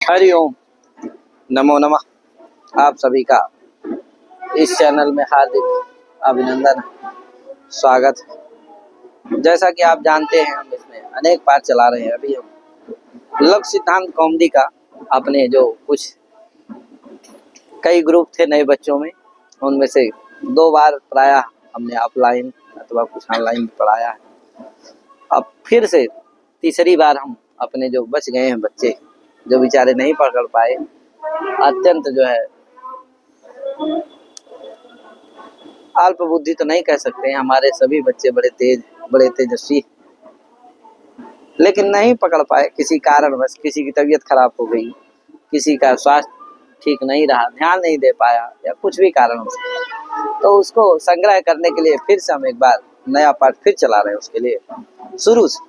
हरिओम, नमो नमः। आप सभी का इस चैनल में हार्दिक अभिनंदन, स्वागत है। जैसा कि आप जानते हैं, हम इसमें अनेक पाठ चला रहे हैं। अभी हम लक्ष्य सिद्धांत कौमुदी का अपने जो कुछ कई ग्रुप थे नए बच्चों में, उनमें से 2 बार प्रायः हमने ऑफलाइन अथवा कुछ ऑनलाइन पढ़ाया है। अब फिर से तीसरी बार हम अपने जो बच गए हैं बच्चे, जो बेचारे नहीं पढ़ पाए, अत्यंत जो है अल्प बुद्धि तो नहीं कह सकते हैं, हमारे सभी बच्चे बड़े तेज, बड़े तेजस्वी, लेकिन नहीं पकड़ पाए किसी कारणवश। किसी की तबीयत खराब हो गई, किसी का स्वास्थ्य ठीक नहीं रहा, ध्यान नहीं दे पाया, या कुछ भी कारण हो सकता, तो उसको संग्रह करने के लिए फिर से हम एक बार नया पाठ फिर चला रहे हैं उसके लिए शुरू से।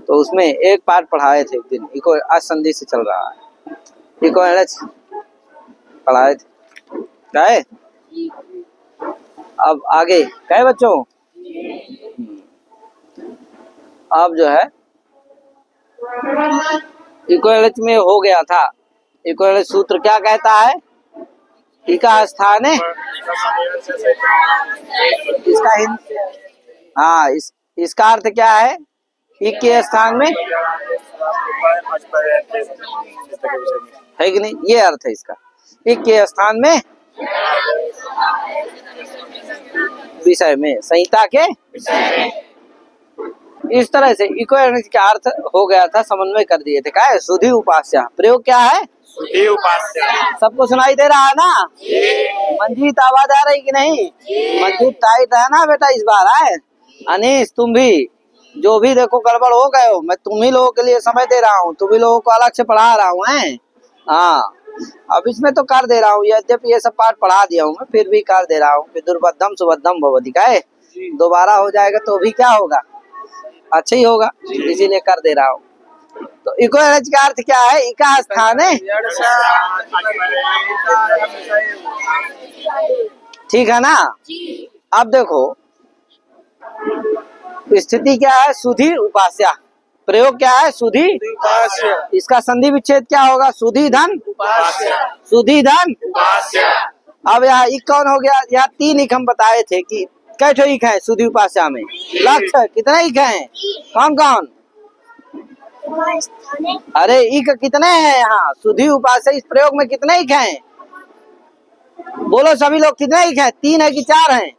तो उसमें एक पाठ पढ़ाए थे एक दिन, इको आज संधि से चल रहा है, इको पढ़ाए थे। क्या है अब आगे क्या है बच्चों? अब जो है इक्वलिटी में हो गया था। इक्वलिटी सूत्र क्या कहता है? ई का स्थान है इसका हाँ, इसका अर्थ क्या है? ई के स्थान में है कि नहीं, ये अर्थ है इसका। ई के स्थान में विषय में, संहिता के इस तरह से इक्विवेलेंस का अर्थ हो गया था, समन्वय कर दिए थे। क्या है? सुधि उपास्या। प्रयोग क्या है? सुधि उपास्या। सबको सुनाई दे रहा है ना? मंजीत आवाज आ रही कि नहीं? मंजीत टाइट है ना बेटा इस बार? है अनीस, तुम भी जो भी देखो गड़बड़ हो गए हो, मैं तुम ही लोगों के लिए समय दे रहा हूँ, तुम ही लोगों को अलग से पढ़ा रहा हूँ। है हाँ, अब इसमें तो कर दे रहा हूँ, यद्यपि ये सब पाठ पढ़ा दिया हूँ मैं, फिर भी कर दे रहा हूँ। विदुर्बद्धम सुबद्धम भवति। का है? दोबारा हो जाएगा तो भी क्या होगा? अच्छा ही होगा, इसीलिए कर दे रहा हूँ। तो इक्विवेलेंस का अर्थ क्या है? इका स्थान है, ठीक है ना? अब देखो स्थिति क्या है? सुधि उपास्या। प्रयोग क्या है? सुधि उपास्या। इसका संधि विच्छेद क्या होगा? सुधि धन उपास्या। सुधि धन उपास्या। अब यहाँ इक कौन हो गया? यहाँ 3 इक हम बताए थे कि कैठो इक है सुधि उपास्या में? लक्ष्य। कितने इक हैं? कौन कौन? अरे इक कितने हैं यहाँ सुधि उपास्या इस प्रयोग में? कितने इक हैं? बोलो सभी लोग, कितने इक हैं? 3 है कि 4 हैं?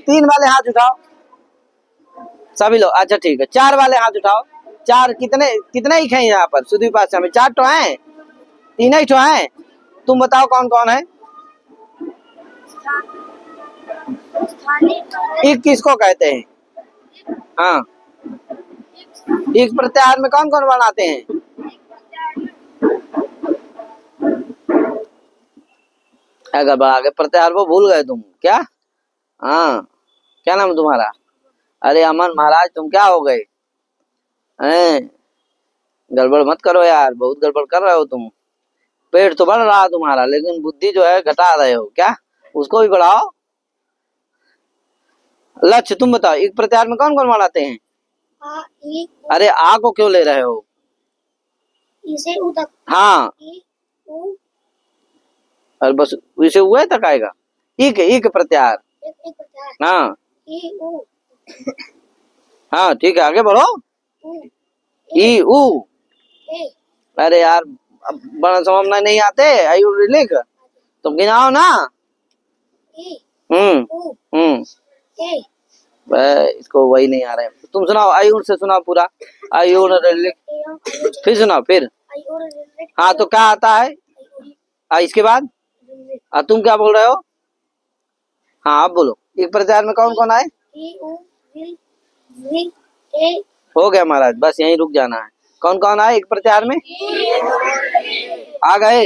3 वाले हाथ उठाओ सभी लोग। अच्छा ठीक है, 4 वाले हाथ उठाओ। 4 कितने इक हैं यहाँ पर सुधि उपास्या में? 4 तो हैं, 3 ही तो हैं। तुम बताओ कौन कौन है? इक किसको कहते हैं? हाँ, इक प्रत्याहार में कौन कौन बनाते हैं? अगर बढ़ा के प्रत्याहार वो भूल गए तुम क्या? हाँ, क्या नाम तुम्हारा? अरे अमन महाराज, तुम क्या हो गए हैं? गड़बड़ मत करो यार, बहुत गड़बड़ कर रहे हो तुम। पेट तो बढ़ रहा तुम्हारा, लेकिन बुद्धि जो है घटा रहे हो क्या? उसको भी बढ़ाओ। लक्ष्य तुम बताओ, एक प्रत्याहार में कौन कौन बनाते हैं? अरे आ को क्यों ले रहे हो? इसे उ तक। हाँ, और बस इसे हुए तक आएगा। एक प्रत्याहार। हाँ हाँ ठीक है, आगे बढ़ो। ई उ। अरे यार, अब बड़ा समझना नहीं आते। लिख, तुम गिनाओ ना। इसको वही नहीं आ रहे। तुम सुनाओ, आयुर से सुनाओ पूरा। आयुर फिर सुनाओ फिर। हाँ, तो क्या आता है? इसके बाद तुम क्या बोल रहे हो? हाँ, अब बोलो। एक प्रत्याहार में कौन कौन आए? हो गया महाराज, बस यहीं रुक जाना है। कौन कौन आए एक प्रत्याहार में? आ गए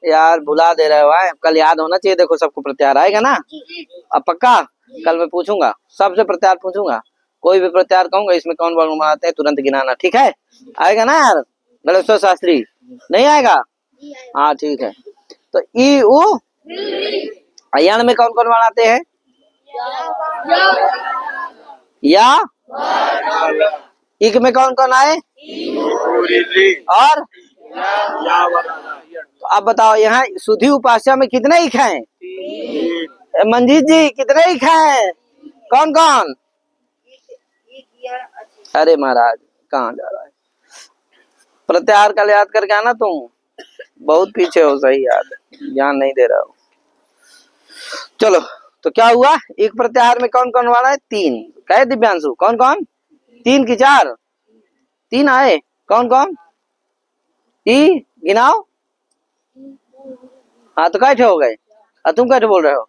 यार, भुला दे रहे हो। कल याद होना चाहिए। देखो सबको प्रत्याहार आएगा ना? अब पक्का कल मैं पूछूंगा, सबसे प्रत्याहार पूछूंगा। कोई भी प्रत्याहार कहूंगा इसमें कौन बनाते हैं, तुरंत गिनाना, ठीक है? आएगा ना यार गणेश्वर शास्त्री? नहीं आएगा? हाँ ठीक है। तो ई उ अयन में कौन कौन बनाते हैं? या इक में कौन कौन आए? और तो अब बताओ यहाँ सुधी उपास्या में कितने इक हैं? मंजीत जी कितने इक हैं? कौन कौन? अरे महाराज कहाँ जा रहा है? प्रत्याहार कल याद करके आना तुम, बहुत पीछे हो, सही याद है, ध्यान नहीं दे रहा हो। चलो तो क्या हुआ, एक प्रत्याहार में कौन कौन वाला है? 3 कहे दिव्यांशु, कौन कौन? 3 की 4? 3 आए, कौन कौन? ई गिनाओ। हाँ तो कैसे हो गए? तुम कैसे बोल रहे हो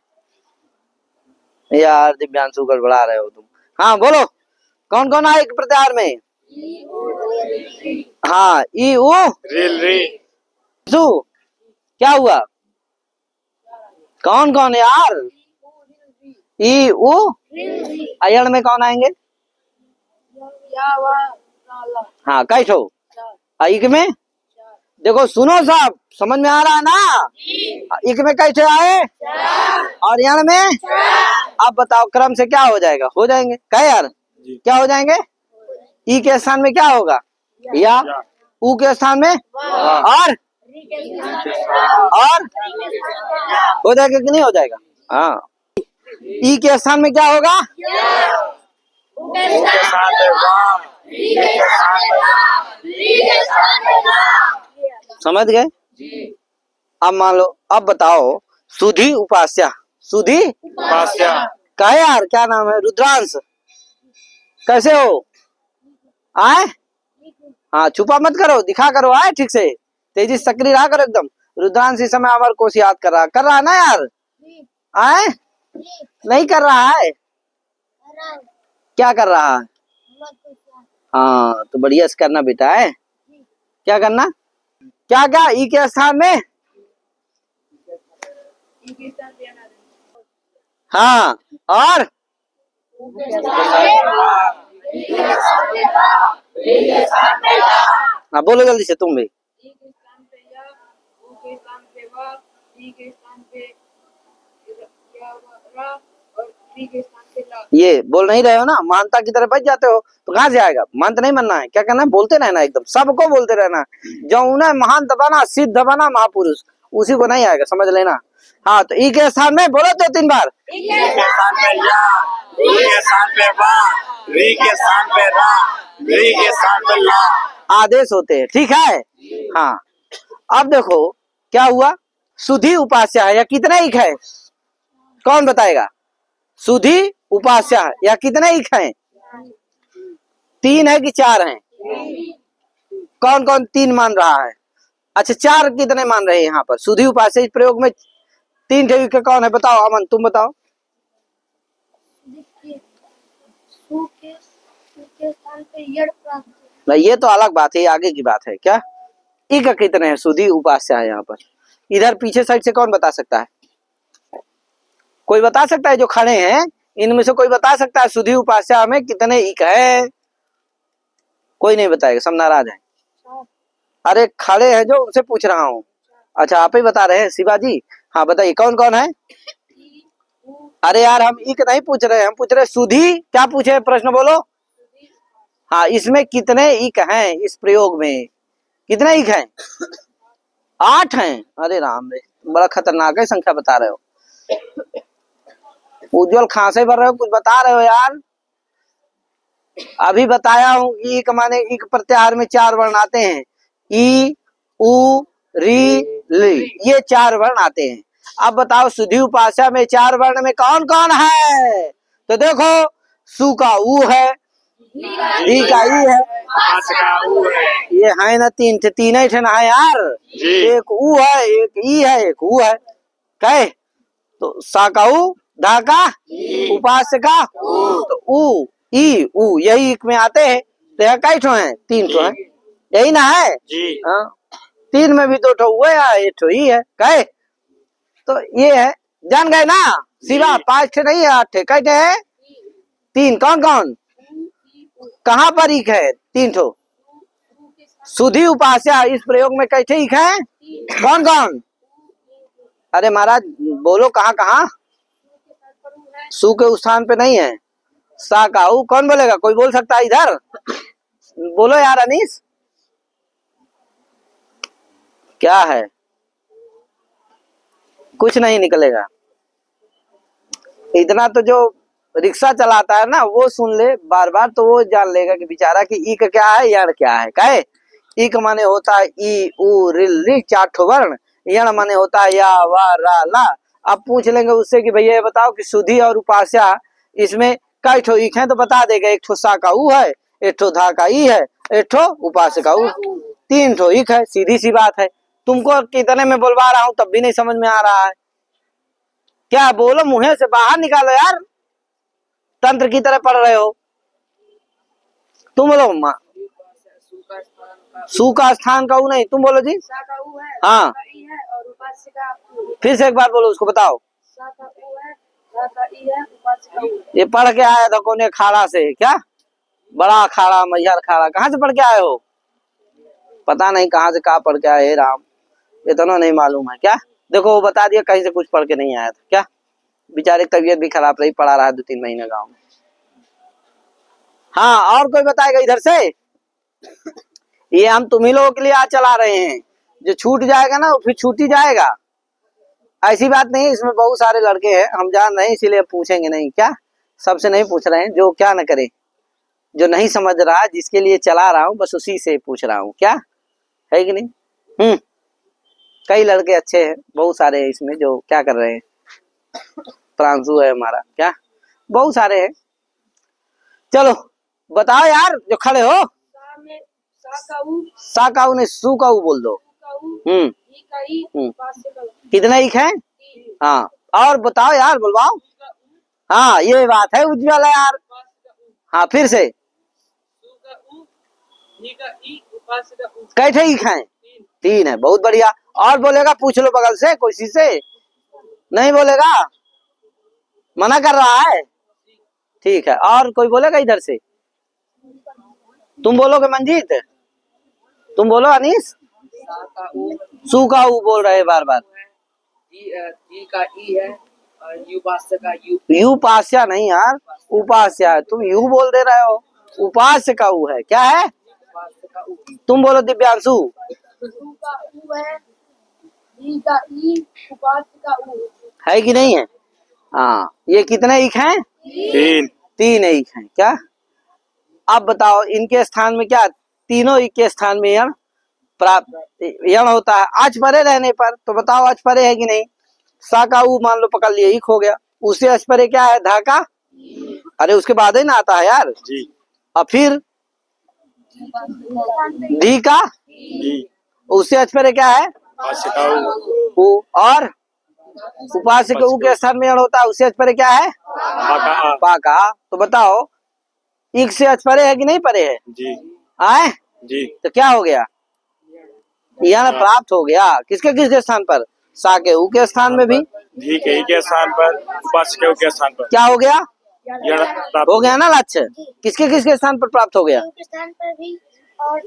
यार? दिव्यांशु गड़बड़ा रहे हो तुम। हाँ बोलो, कौन कौन आए एक प्रत्याहार में? हाँ ई उ सु, क्या हुआ? कौन कौन यार? ई उ अयण में कौन आएंगे? हाँ कैसे हो? इक में देखो, सुनो साहब, समझ में आ रहा है ना? इक में कैसे आए और यण में? अब बताओ क्रम से क्या हो जाएगा? हो जाएंगे क्या यार? क्या हो जाएंगे? ई के स्थान में क्या होगा? या उ के स्थान में और हो जाएगा कि नहीं हो जाएगा? हाँ, ई के स्थान में क्या होगा? समझ गए? अब मान लो, अब बताओ सुधी उपास्या, सुधी उपास्या कहे यार, क्या नाम है? रुद्रांश, कैसे हो? आए? हाँ छुपा मत करो, दिखा करो, आए ठीक से, तेजी सक्रिय रहा करो एकदम। रुद्रांश इस समय अमर कोश याद कर रहा है ना यार? आए? नहीं कर रहा है? क्या कर रहा है? हाँ तो बढ़िया से करना बेटा है। क्या करना? क्या क्या ई के स्थान में? हाँ और हाँ बोलो जल्दी से तुम भी। ये बोल नहीं रहे हो ना, मानता की तरह बच जाते हो, तो कहाँ से आएगा? मान तो नहीं मानना है, क्या करना है? बोलते रहना, एकदम सबको बोलते रहना। जो उन्हें महान बना, सिद्ध बना, महापुरुष, उसी को नहीं आएगा, समझ लेना। हाँ तो ई के स्थान में बोलो तो 3 बार। ई के स्थान पे या, री के स्थान पे वा, री के स्थान पे रा, री के स्थान पे ला आदेश होते हैं, ठीक है? हाँ अब देखो क्या हुआ, सुधी उपास्या है या कितना इक है? कौन बताएगा? सुधी उपास्या है या कितने इक हैं? 3 है कि 4 हैं? कौन कौन 3 मान रहा है? अच्छा 4 कितने मान रहे हैं यहाँ पर? सुधी उपास्या इस प्रयोग में 3 ठे इक कौन है? बताओ अमन, तुम बताओ। ये तो अलग बात है, आगे की बात है। क्या इक कितने हैं? सुधी उपास्या है यहाँ पर। इधर पीछे साइड से कौन बता सकता है? कोई बता सकता है? जो खड़े हैं इनमें से कोई बता सकता है सुधी उपास्या में कितने इक है? कोई नहीं बताएगा, सब नाराज है। अरे खड़े हैं जो, उनसे पूछ रहा हूँ। अच्छा आप ही बता रहे हैं शिवाजी? हाँ बताइए कौन कौन है? अरे यार हम इक नहीं पूछ रहे, हम पूछ रहे सुधी। क्या पूछे? प्रश्न बोलो। हाँ इसमें कितने इक हैं? इस प्रयोग में कितने इक हैं? 8 हैं। अरे राम रे, बड़ा खतरनाक है संख्या बता रहे हो। उज्जवल खांसे भर रहे हो, कुछ बता रहे हो यार। अभी बताया हूँ इक माने इक प्रत्याहार में 4 वर्ण आते हैं, ई उ री ली, ये 4 वर्ण आते हैं। अब बताओ सुधी उपास्या में 4 वर्ण में कौन कौन है? तो देखो सु का उ है, ई का ई है, ये है ना 3 थे, 3 ही थे ना है यार। एक उ है, एक ई है, एक उ है। कहे तो सा का उ, धा का उपास्य का तो उ ई उ, यही एक में आते हैं। तो यहाँ कई ठो है? 3 ठो है, यही ना है? हाँ 3 में भी 2 ठो हुए या 1 ठो ही है। कहे तो ये है, जान गए ना? सिवा 5 ठे नहीं है, 8 ठे। कई ठे है? 3। कौन कौन? कहाँ पर इक है? 3 ठो। सुधी उपास्या इस प्रयोग में कई ठे इक है? कौन कौन? अरे महाराज बोलो कहाँ कहाँ? सु के स्थान पे नहीं है। सा का उ, कौन बोलेगा? कोई बोल सकता है इधर? बोलो यार अनीस। क्या है? कुछ नहीं निकलेगा। इतना तो जो रिक्शा चलाता है ना वो सुन ले बार बार तो वो जान लेगा कि बेचारा कि ई का क्या है, यण क्या है। काहे? ई का माने होता है ई उ रिल री 4 ठो वर्ण, यण माने होता है या वा रा ला। अब पूछ लेंगे उससे कि भैया ये बताओ कि सुधी और उपास्या इसमें कई ठो ईक है, तो बता देगा एक ठो सा का ऊ है, एक ठो धा का ई है, एक ठो उपास्य का ऊ, 3 ठो ईक है। सीधी सी बात है। तुमको कितने में बोलवा रहा हूँ तब भी नहीं समझ में आ रहा है। क्या बोलो, मुंह से बाहर निकालो यार, तंत्र की तरह पढ़ रहे हो तुम। बोलो माँ, सु का स्थान का ऊ नहीं, तुम बोलो जी। हाँ, फिर से एक बार बोलो, उसको बताओ। ये पढ़ के आया था कौन अखाड़ा से? क्या बड़ा अखाड़ा, मैहर अखाड़ा, कहाँ से पढ़ के आए हो? पता नहीं कहाँ से कहाँ पढ़ के आए राम, इतना नहीं मालूम है क्या? देखो वो बता दिया कहीं से कुछ पढ़ के नहीं आया था क्या। बेचारे की तबीयत भी खराब रही, पढ़ा रहा है 2-3 महीने गाँव में। हाँ, और कोई बताएगा इधर से? ये हम तुम्ही लोगों के लिए आज चला रहे हैं, जो छूट जाएगा ना वो फिर छूट ही जाएगा। ऐसी बात नहीं, इसमें बहुत सारे लड़के हैं, हम जान रहे हैं, इसीलिए पूछेंगे नहीं। क्या सबसे नहीं पूछ रहे हैं, जो क्या न करे, जो नहीं समझ रहा, जिसके लिए चला रहा हूँ बस उसी से पूछ रहा हूँ। क्या है कि नहीं? कई लड़के अच्छे हैं, बहुत सारे हैं इसमें जो क्या कर रहे हैं। प्रांशु है हमारा, क्या बहुत सारे हैं। चलो बताओ यार, जो खड़े हो। सा का ऊ नहीं, सु का ऊ बोल दो। कितने ईक है? हाँ, और बताओ यार, बोलवाओ। हाँ, ये बात है उज्ज्वल है यार। हाँ, फिर से। कैसे ईक है? 3 है, बहुत बढ़िया। और बोलेगा पूछ लो बगल से, कोई चीज से नहीं बोलेगा, मना कर रहा है। ठीक है, और कोई बोलेगा इधर से? तुम बोलोगे मंजीत? तुम बोलो अनीस? सु का ऊ बोल रहे बार बार। का ई है और यू पास्या नहीं यार, उपास्या है। तुम यू बोल दे रहे हो, उपास्य का ऊ है। क्या है? तुम बोलो दिव्यांशु। है कि नहीं है? हाँ, ये कितने ईक हैं? 3 ईक हैं। क्या अब बताओ, इनके स्थान में क्या, तीनों ईक के स्थान में यण प्राप्त यण होता है आज परे रहने पर। तो बताओ आज परे है कि नहीं? सा का ऊ मान लो पकड़ लिए, ईक हो गया। उससे आज परे क्या है? धा का, अरे उसके बाद ही ना आता है यार जी। और फिर धी का, उससे आज परे क्या है? ऊ। और उपास्य के ऊ के स्थान में यण होता है, उससे आज परे क्या है? पा का। तो बताओ ईक से आज परे है कि नहीं परे है जी? आए जी, तो क्या हो गया? यण प्राप्त हो गया। किसके किसके स्थान पर? सा के ऊ के स्थान में भी, धी के ई के स्थान पर, उपास्य के ऊ के स्थान पर। क्या हो गया? हो गया ना लक्ष्य। किसके किसके स्थान पर प्राप्त हो गया? स्थान पर भी और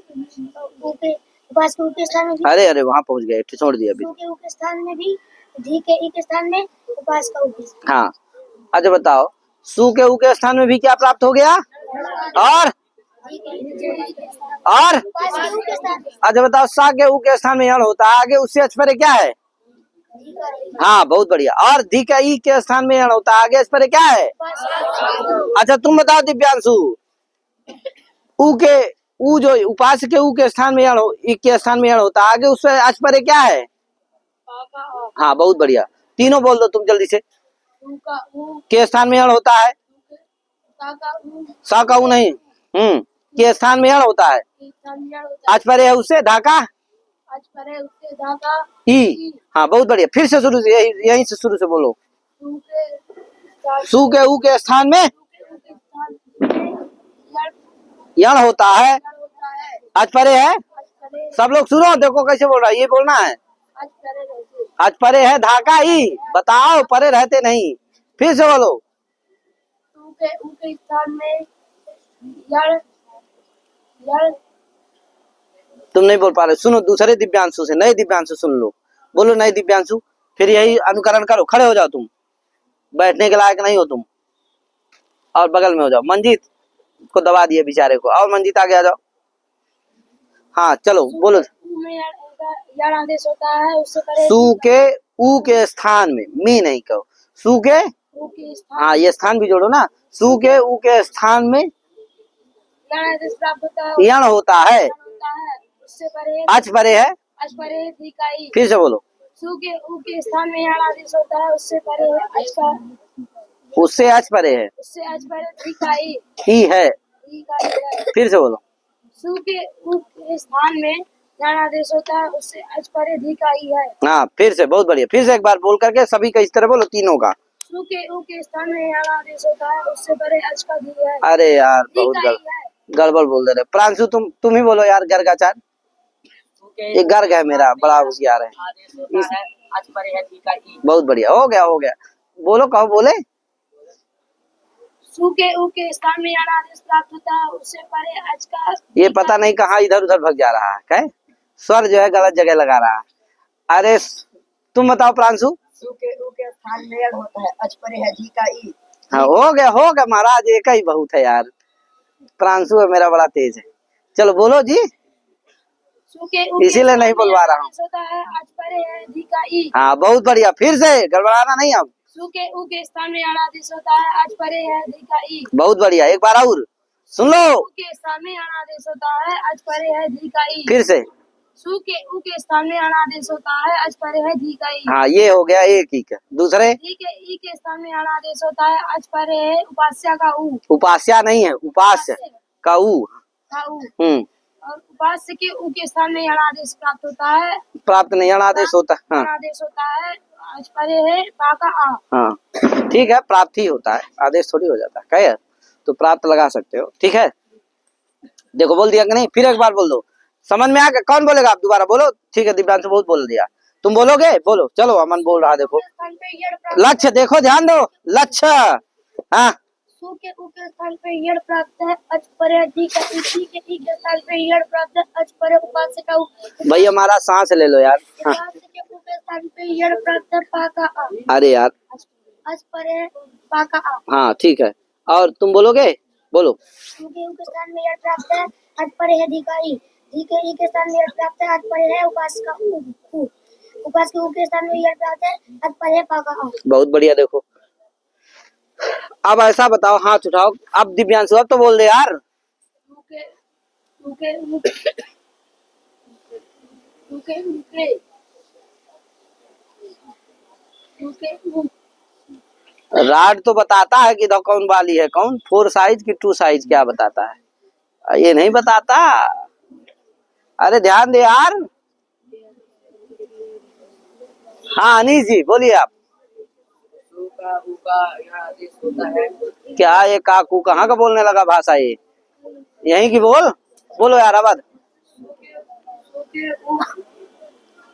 उपास्य के स्थान में भी। अरे अरे वहाँ पहुँच गए, छोड़ दिया अभी। के ऊ के स्थान में भी, धी के ई के स्थान में, उपास्य का ऊ के स्थान। हाँ, अच्छा बताओ, सु के ऊ के स्थान में भी क्या प्राप्त हो गया? और अच्छा बताओ, सा के ऊ के स्थान में यण होता है, आगे उससे अच्छ परे क्या है? हाँ, बहुत बढ़िया। और धी का ई के स्थान में यण होता है, आगे इस पर क्या है? अच्छा तुम बताओ दिव्यांशु, ऊ के ऊ जो उपास्य के ऊ के स्थान में यण ई के स्थान में यण होता है, आगे उससे अच्छ परे क्या है? हाँ, बहुत बढ़िया। तीनों बोल दो तुम जल्दी से। के स्थान में यण होता है, सा का ऊ नहीं, के स्थान में यण होता है, आज परे है उससे ढाका ई। हाँ, बहुत बढ़िया। फिर से शुरू से, यहीं से शुरू से बोलो। सु के ऊ के स्थान में यण होता है, आज परे है। सब लोग सुनो, देखो कैसे बोल रहा है, ये बोलना है। आज परे है ढाका ई। बताओ, परे रहते नहीं। फिर से बोलो। ऊ के स्थान में यण, तुम नहीं बोल पा रहे, सुनो दूसरे दिव्यांशु से, नए दिव्यांशु सुन लो। बोलो नए दिव्यांशु, फिर यही अनुकरण करो। खड़े हो जाओ, तुम बैठने के लायक नहीं हो तुम, और बगल में हो जाओ। मंजीत को दबा दिए बेचारे को, और मंजीत आगे आ जाओ। हाँ चलो बोलो। का यण आदेश होता है उससे परे सु के ऊ के स्थान में, मी नहीं कहो, सु के, ऊ के स्थान हाँ ये स्थान भी जोड़ो ना, सु के ऊ के स्थान में यण आदेश प्राप्त होता है यण होता है, उससे परे अच परे है, अच परे दिखाई। फिर से बोलो, सु के ऊ के स्थान में यण आदेश होता है उससे परे है अच का, उससे अच परे है, उससे अच परे दिखाई ही है, दिखाई है। फिर से बोलो, सु के ऊ के स्थान में यण आदेश होता है उससे अच परे दिखाई है। हाँ फिर से, बहुत बढ़िया, फिर से एक बार बोल करके सभी का इस तरह बोलो, तीनों का। सु के ऊ के स्थान में यण आदेश होता है उससे परे अच का दी है। अरे यार बहुत दिखाई है। गड़बड़ बोल दे रहे। प्रांशु तुम ही बोलो यार, गर्गाचार, ये गर्ग है मेरा, बड़ा होशियार है। बहुत बढ़िया, हो गया, बोलो, कहो बोले। सु के ऊ के स्थान में यण आदेश प्राप्त होता है उससे परे अच का, ये पता नहीं कहाँ इधर उधर भग जा रहा है, क्या स्वर जो है गलत जगह लगा रहा है। अरे तुम बताओ प्रांशु। सु के ऊ के स्थान में यण होता है अच परे है धी का ई। हाँ हो गया महाराज, एक ही बहुत है यार, प्रांशु है मेरा बड़ा तेज है। चलो बोलो जी, सु के ऊ के इसीलिए नहीं बोलवा रहा हूँ। होता है अच परे है धी का ई। हाँ बहुत बढ़िया, फिर से गड़बड़ाना नहीं अब। सु के ऊ के स्थान में यण आदेश होता है अच परे है धी का ई। बहुत बढ़िया, एक बार और सुन लो, ऊ के स्थान में यण आदेश होता है अच परे है धी का ई। फिर से। सु के ऊ के स्थान में यण आदेश होता है अच परे है धी का ई। हाँ ये हो गया एक ही का। दूसरे, ई के स्थान में यण आदेश होता है अच परे है उपास्या का ऊ। उपास्या नहीं है, उपास्य का ऊ। का ऊ। और उपास्य के ऊ के स्थान में यण आदेश प्राप्त होता है, प्राप्त नहीं, यण आदेश होता है। हाँ आदेश होता है अच परे है पा का आ। हाँ ठीक है, प्राप्त ही होता है, आदेश थोड़ी हो जाता है, क्या है? तो प्राप्त लगा सकते हो, ठीक है। देखो बोल दिया कि नहीं, फिर एक बार बोल दो, समझ में आ गया? कौन बोलेगा? आप दोबारा बोलो, ठीक है। दिव्यांशु बहुत बोल दिया, तुम बोलोगे? बोलो, चलो अमन बोल रहा, देखो लक्ष्य, देखो ध्यान दो, लक्ष्य। हाँ सु के ऊ के स्थान पे यण प्राप्त है अच परे धी का ई। धी के ई के स्थान पे यण प्राप्त है अच परे उपास्य का ऊ। भाई हमारा सांस ले लो यार। हाँ। उपास्य के ऊ के स्थान पे यण प्राप्त है पा का आ। अरे यार, अच परे पा का आ। हाँ ठीक है, और तुम बोलोगे? बोलो। सु के ऊ के स्थान में यण प्राप्त है अच परे है धी का ई। धी के ई के स्थान में यण प्राप्त है अच परे है उपास्य का ऊ। उपास्य के ऊ के स्थान में यण प्राप्त है अच परे है पा का आ। बहुत बढ़िया, देखो अब ऐसा बताओ, हाथ उठाओ अब दिव्यांशु, अब तो बोल दे यार। राड तो बताता है कि कौन वाली है, कौन 4 साइज की 2 साइज, क्या बताता है? ये नहीं बताता। अरे ध्यान दे यार। हाँ अनीश जी बोलिए आप। क्या ये काकू कहाँ का बोलने लगा भाषा, ये यहीं की बोलो यार आवाज।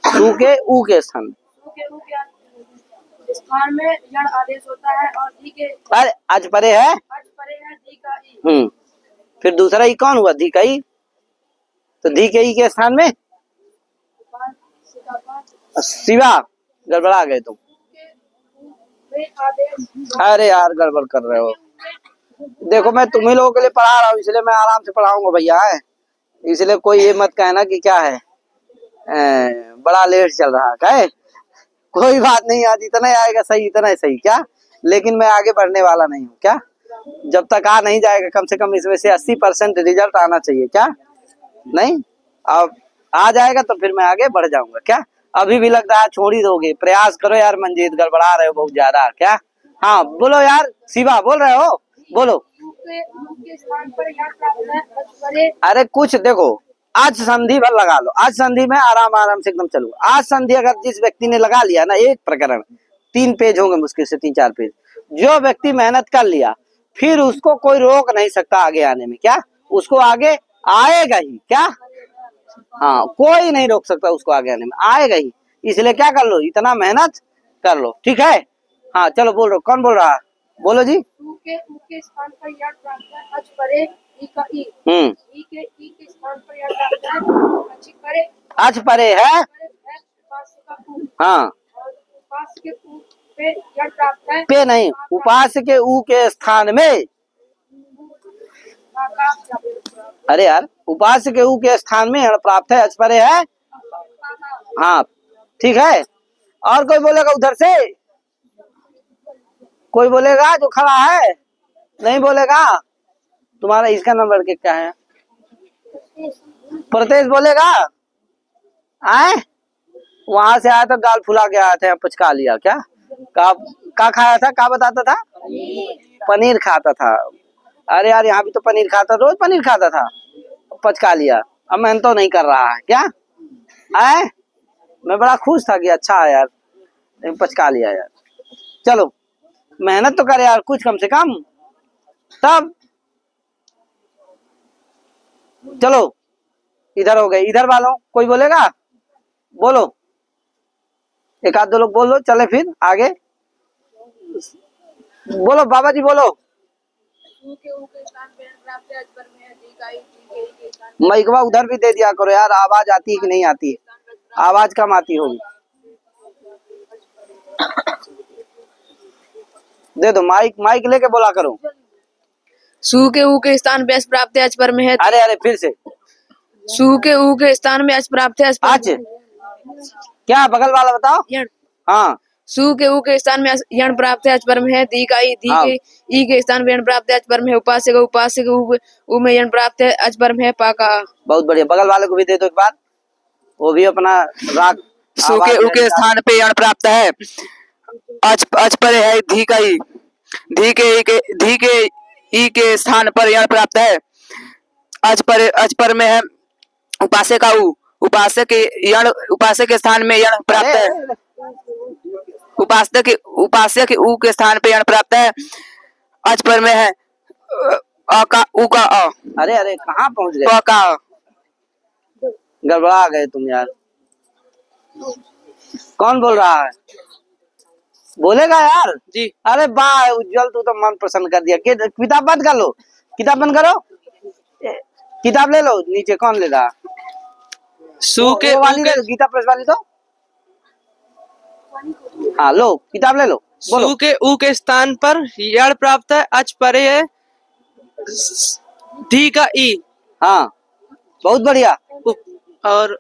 सु के ऊ के स्थान में यण आदेश होता है और धी के अरे आज परे है, धी का ई। फिर दूसरा ई कौन हुआ? धी का ई, तो धी के ई के स्थान में शिवा, गड़बड़ा गए तुम। अरे यार गड़बड़ कर रहे हो। देखो मैं तुम्ही लोगों के लिए पढ़ा रहा हूँ, इसलिए मैं आराम से पढ़ाऊंगा भैया, है इसलिए कोई ये मत कहना कि क्या है बड़ा लेट चल रहा है। कोई बात नहीं, आज इतना ही आएगा सही, इतना ही सही क्या, लेकिन मैं आगे बढ़ने वाला नहीं हूँ क्या। जब तक आ नहीं जाएगा, कम से कम इसमें से 80% रिजल्ट आना चाहिए क्या, नहीं अब आ जाएगा तो फिर मैं आगे बढ़ जाऊंगा क्या। अभी भी लग रहा है छोड़ ही दोगे, प्रयास करो यार मंजीत, गड़बड़ा रहे हो बहुत ज्यादा क्या। हाँ बोलो यार, शिवा बोल रहे हो, बोलो। अरे कुछ देखो, आज संधि भर लगा लो, आज संधि में आराम से एकदम चलो। आज संधि अगर जिस व्यक्ति ने लगा लिया ना, एक प्रकरण 3 पेज होंगे मुश्किल से, 3-4 पेज, जो व्यक्ति मेहनत कर लिया फिर उसको कोई रोक नहीं सकता आगे आने में क्या, उसको आगे आएगा ही क्या। हाँ कोई नहीं रोक सकता उसको आगे आने में, आएगा ही। इसलिए क्या कर लो, इतना मेहनत कर लो, ठीक है। हाँ चलो बोल रहे, कौन बोल रहा है? बोलो जी। के स्थान पर यण प्राप्त है अच परे ई का ई। ई के स्थान पर यण प्राप्त है अच परे, अच परे है उपास्य का ऊ। हाँ और उपास्य के ऊ पे यण प्राप्त है, पे नहीं, उपास्य के ऊ के स्थान में। अरे यार, उपास्य के ऊ के स्थान में यण प्राप्त है अच परे है हाँ ठीक है। और कोई बोलेगा उधर से? कोई बोलेगा जो खड़ा है? नहीं बोलेगा? तुम्हारा इसका नंबर के क्या है? प्रतेश बोलेगा? आए वहां से आया था, गाल फुला के आया था, पचका लिया क्या? का खाया था? का बताता था? पनीर खाता था। अरे यार यहाँ भी तो पनीर खाता, रोज पनीर खाता था, पचका लिया। अब मेहनत तो नहीं कर रहा है क्या? आए मैं बड़ा खुश था कि अच्छा है यार, पचका लिया यार। चलो मेहनत तो करे यार कुछ कम से कम, तब चलो इधर हो गए। इधर वालों कोई बोलेगा? बोलो, एक आध दो लोग बोलो, चले फिर आगे। बोलो बाबा जी बोलो। माइकवा उधर भी दे दिया करो यार, आवाज आती है कि नहीं आती? आवाज कम आती होगी, दे दो माइक, माइक लेके बोला करो। सू के ऊ के स्थान पे अच प्राप्त है, अच पर में है। अरे अरे फिर से। सू के ऊ के स्थान में अच प्राप्त है, अच पर आज क्या बगल वाला बताओ? यण। हाँ सू के ऊ के स्थान में यण प्राप्त है, अच पर में है। दी का ई, दी हाँ। के ई के स्थान में यण प्राप्त है, अच पर में है। उपास्य का उपास्य ऊ में यण प्राप्त है, अच पर में है। पा का आ। बहुत बढ़िया, बगल वाले को भी दे दो एक बार, वो भी अपना राग। सू के ऊ के स्थान पे यण प्राप्त है, अच पर है। धी का ई, धी के ई के स्थान पर यण प्राप्त है, अच पर में है। उपास्य का ऊ, उपास्य के स्थान में यण प्राप्त है। उपास्य के ऊ के स्थान पे यण प्राप्त है, अच पर में है। अ का ऊ का अ। अरे अरे कहाँ पहुंच गए? प का अ। गड़बड़ा गए तुम यार। कौन बोल रहा है? बोलेगा यार जी। अरे वाह उज्जवल, तू तो मन प्रसन्न कर दिया। किताब बंद कर लो, किताब बंद करो, किताब ले लो नीचे। कौन ले रहा? सू के वो वाली ले लो, गीता प्रेस वाली। तो हाँ लो किताब ले लो, बोलो। सू के ऊ के स्थान पर यण प्राप्त है, अच परे है। धी का ई। हाँ बहुत बढ़िया, और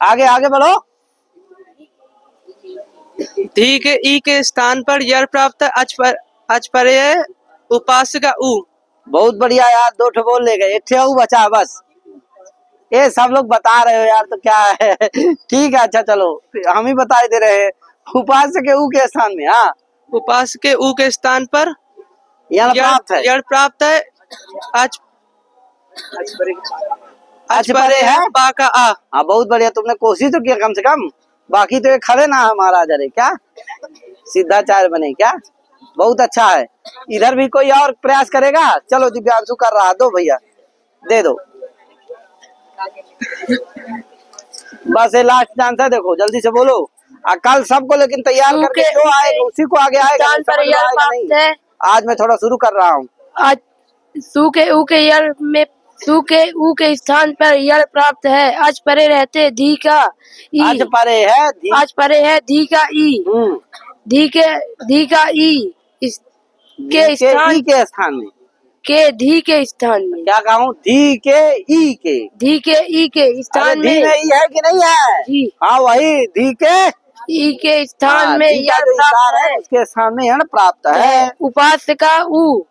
आगे आगे बढ़ो। धी के ई के स्थान पर यण प्राप्त है, अच परे है। उपास्य का ऊ। बहुत बढ़िया यार, दो ठो बोल ले गए, एक ठो बचा बस। ये सब लोग बता रहे हो यार, तो क्या है ठीक है अच्छा चलो, हम ही बता दे रहे हैं। उपास्य के ऊ के स्थान में, हाँ उपास्य के ऊ के स्थान पर यण प्राप्त है, यण प्राप्त है, अच परे है। पा का आ। हाँ बहुत बढ़िया, तुमने कोशिश तो किया कम से कम। बाकी तो ये खड़े ना है महाराज, अरे क्या सिद्धाचार्य बने क्या? बहुत अच्छा है। इधर भी कोई और प्रयास करेगा? चलो दिव्यांशु कर रहा, दो भैया दे दो। बस ये लास्ट चांस है, देखो जल्दी से बोलो। कल सबको लेकिन तैयार करके जो आएगा उसी को आगे आएगा, नहीं। आज मैं थोड़ा शुरू कर रहा हूँ। आज सू के ऊ के यल में, सू के ऊ के स्थान पर यल प्राप्त है, अच परे रहते धी का ई। आज परे है, आज परे है धी का ई, धी का ई के स्थान के स्थान में, के धी के स्थान में। क्या कहूँ? धी के ई के, धी के ई के स्थान में। धी में ई है कि नहीं है? जी हाँ वही धी के ई के स्थान में धी का यल जो प्राप्त इशार है उसके स्थान में यण प्राप्त है। उपास्य का ऊ,